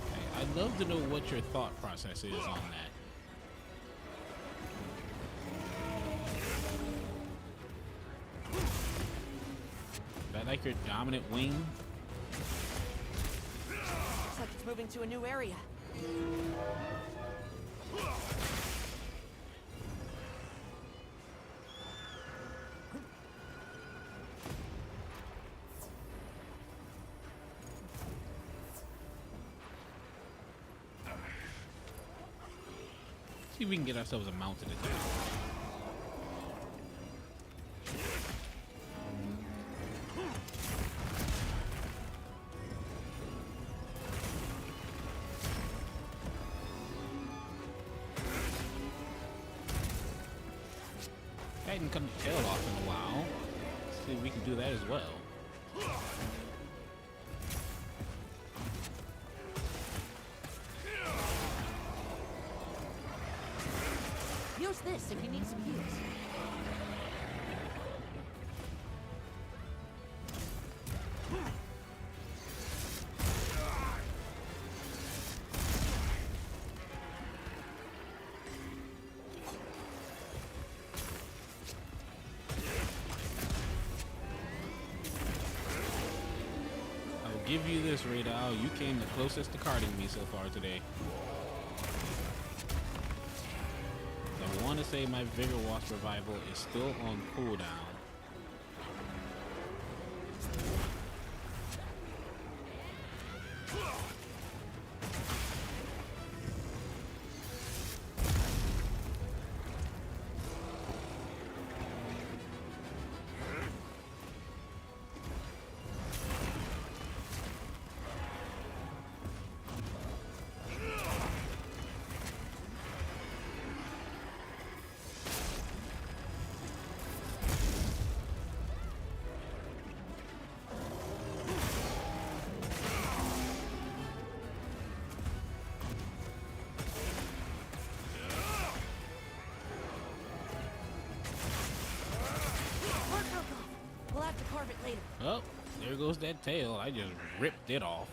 Okay, I'd love to know what your thought process is on that. Is that like your dominant wing? Looks like it's moving to a new area. See if we can get ourselves a mounted attack. I hadn't cut the tail off in a while. Let's see if we can do that as well. Use this if you need some heals. I'll give you this, Radal. You came the closest to carding me so far today. I want to say my Vigor Wasp revival is still on cooldown. We'll have to carve it later. Oh, there goes that tail. I just ripped it off.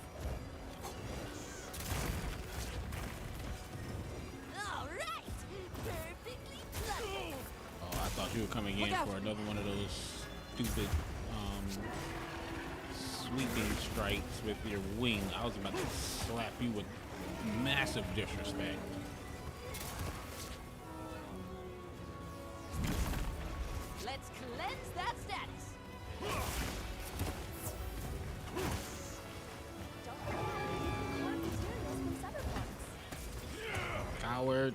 thought you were coming in for another one of those stupid sweeping strikes with your wing. I was about to slap you with massive disrespect. Let's cleanse that status. Don't forget, more materials from Cyberpunks. Coward.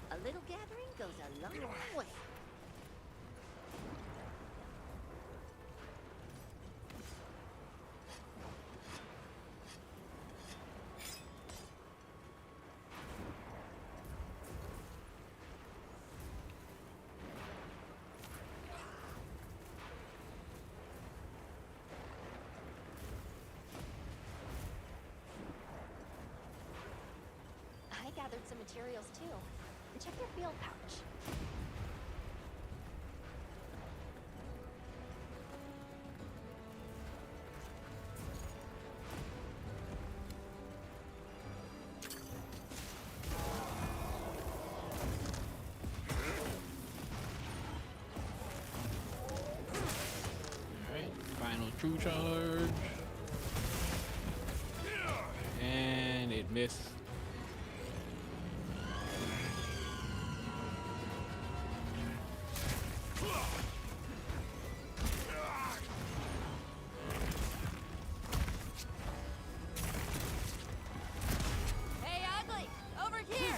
A little gathering goes a long way. I gathered some materials too. Check your field pouch. Alright, final true charge. And it missed. Hey, Ugly, over here.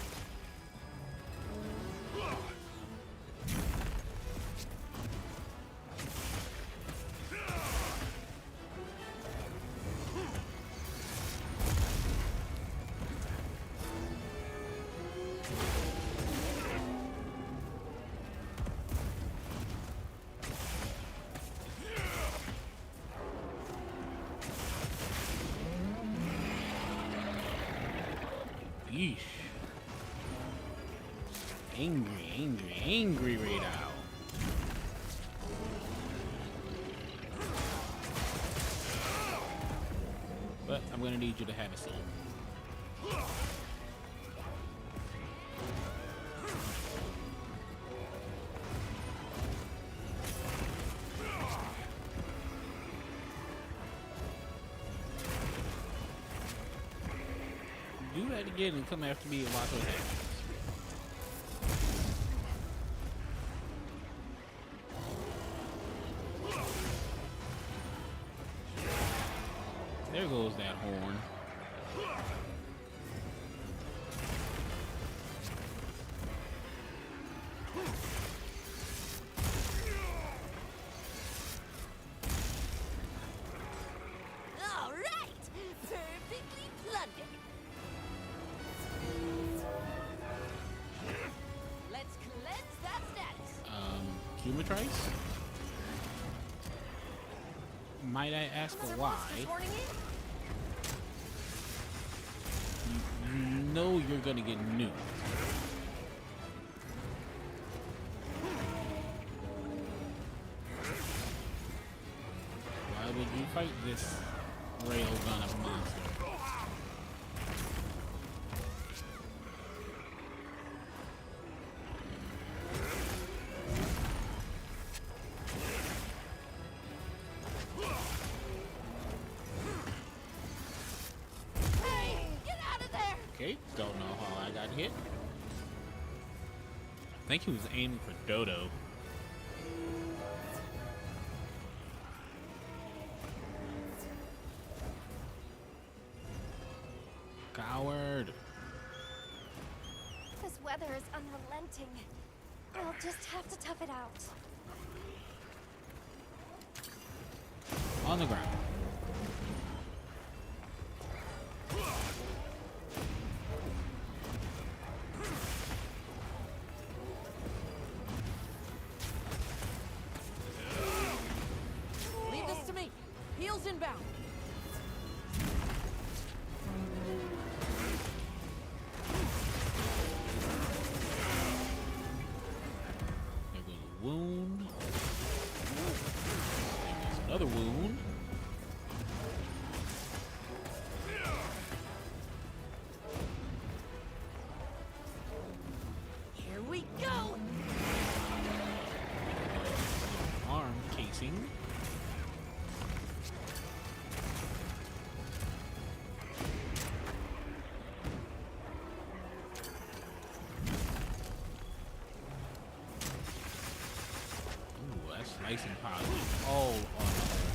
Yeesh. Angry Raid Owl. But I'm gonna need you to have a seat. Do that again and come after me and watch what happens. There goes that horn. All right, perfectly plundered. Let's cleanse that status. Humatrice? Might I ask why? Warning in? You know you're gonna get nuked. Why would you fight this railgun of a monster? Hey, get out of there! Okay, don't know how I got hit. I think he was aiming for Dodo. Coward. This weather is unrelenting. I'll just have to tough it out. On the ground. Leave this to me. Heels inbound. There nice and polished, all on the whole.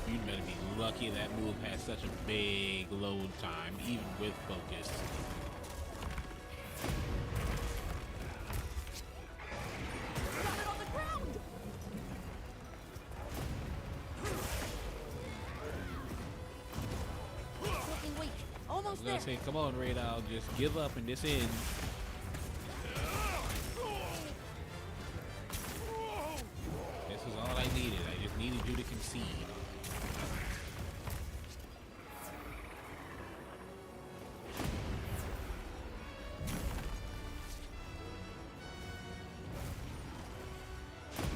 You better be lucky that move has such a big load time, even with focus. Got it on the ground! Looking weak. I was Almost gonna there. say, come on, Radal, just give up and this ends. This is all I needed. I just needed you to concede.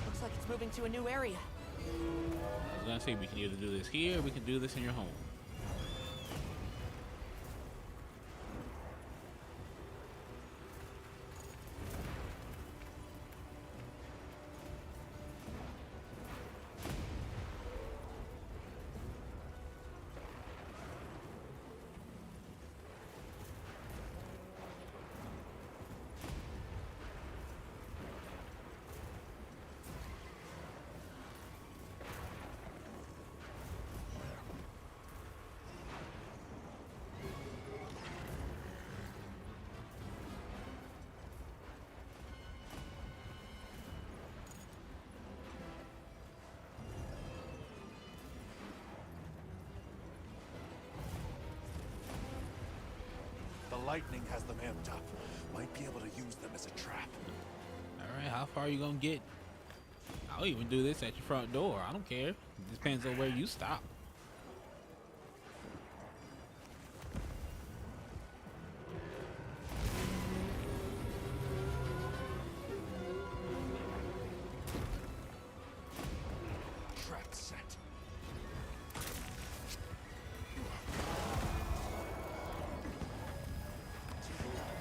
Looks like it's moving to a new area. I was gonna say, we can either do this here or we can do this in your home. The lightning has them amped up. Might be able to use them as a trap. Alright, how far are you gonna get? I'll even do this at your front door. I don't care. It depends on where you stop. Trap set.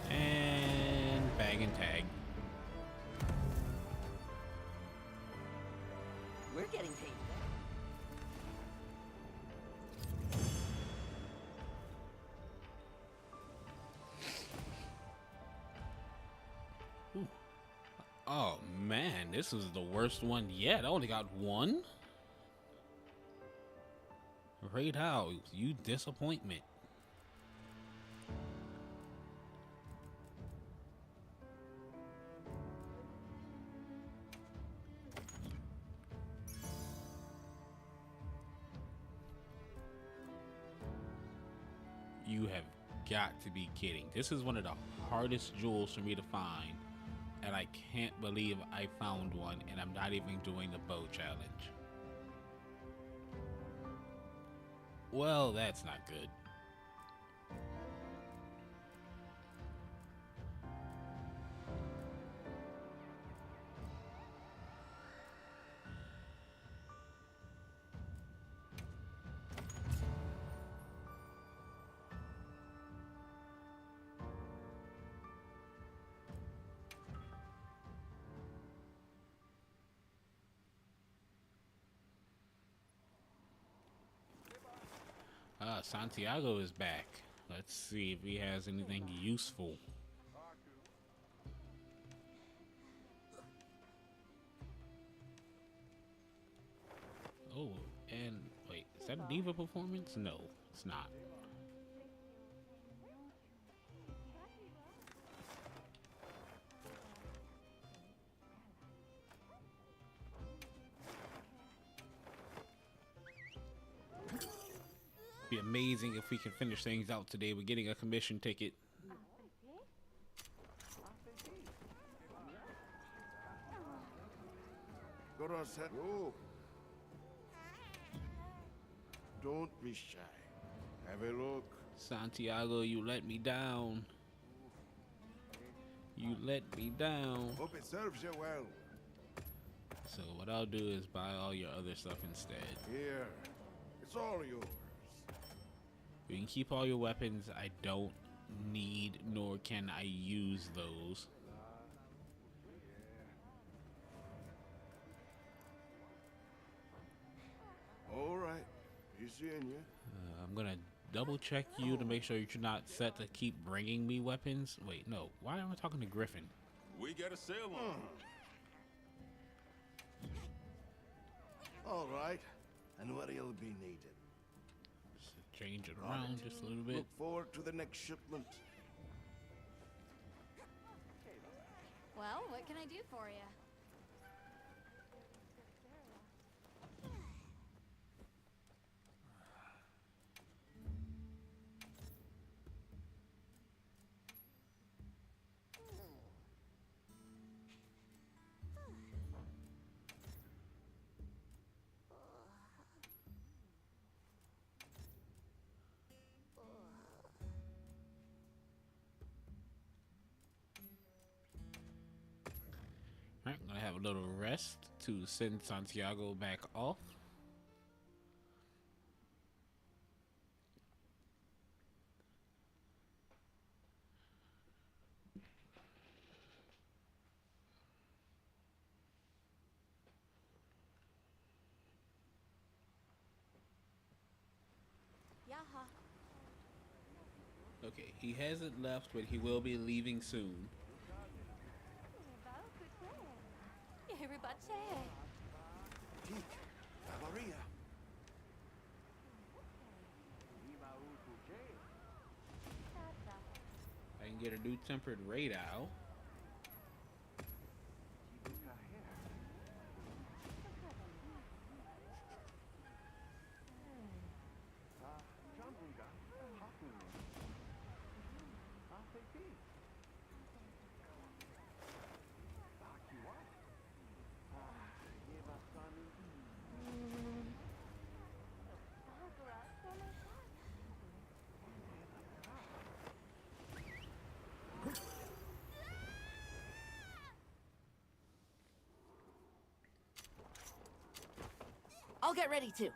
And bag and tag. We're getting paid. Oh man, this is the worst one yet. I only got one. Radal, you disappointment. You have got to be kidding. This is one of the hardest jewels for me to find, and I can't believe I found one, and I'm not even doing the bow challenge. Well, that's not good. Santiago is back. Let's see if he has anything useful. Oh, and wait, is that a diva performance? No, it's not. Be amazing if we can finish things out today. We're getting a commission ticket. Oh. Don't be shy. Have a look. Santiago, you let me down. You let me down. Hope it serves you well. So what I'll do is buy all your other stuff instead. Here. It's all yours. You can keep all your weapons. I don't need nor can I use those. All right. Be seeing you. I'm gonna double check you to make sure you're not set to keep bringing me weapons. Wait, no. Why am I talking to Griffin? We got a sale on. All right. And where you'll be needed. Just change it around just a little bit. Look forward to the next shipment. Well, what can I do for you? Alright, gonna have a little rest to send Santiago back off. Yaha. Okay, he hasn't left, but he will be leaving soon. Everybody. Teak. Valeria. I can get a new tempered radar. I'll get ready too.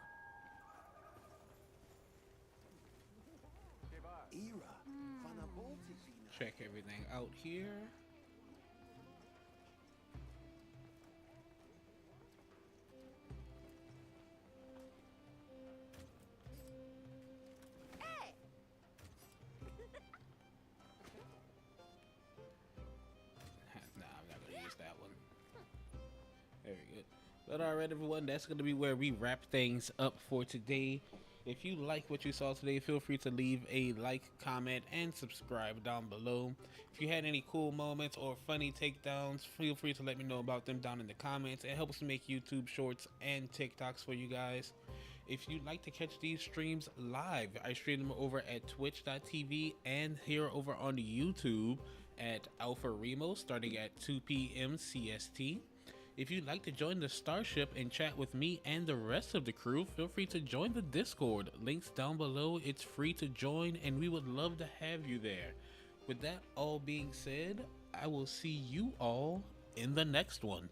Check everything out here. Nah, I'm not gonna use that one. Very good. But alright, everyone, that's gonna be where we wrap things up for today. If you like what you saw today, feel free to leave a like, comment, and subscribe down below. If you had any cool moments or funny takedowns, feel free to let me know about them down in the comments. It helps make YouTube shorts and TikToks for you guys. If you'd like to catch these streams live, I stream them over at twitch.tv and here over on YouTube at Alpha Remo starting at 2 p.m. CST. If you'd like to join the Starship and chat with me and the rest of the crew, feel free to join the Discord. Links down below. It's free to join and we would love to have you there. With that all being said, I will see you all in the next one.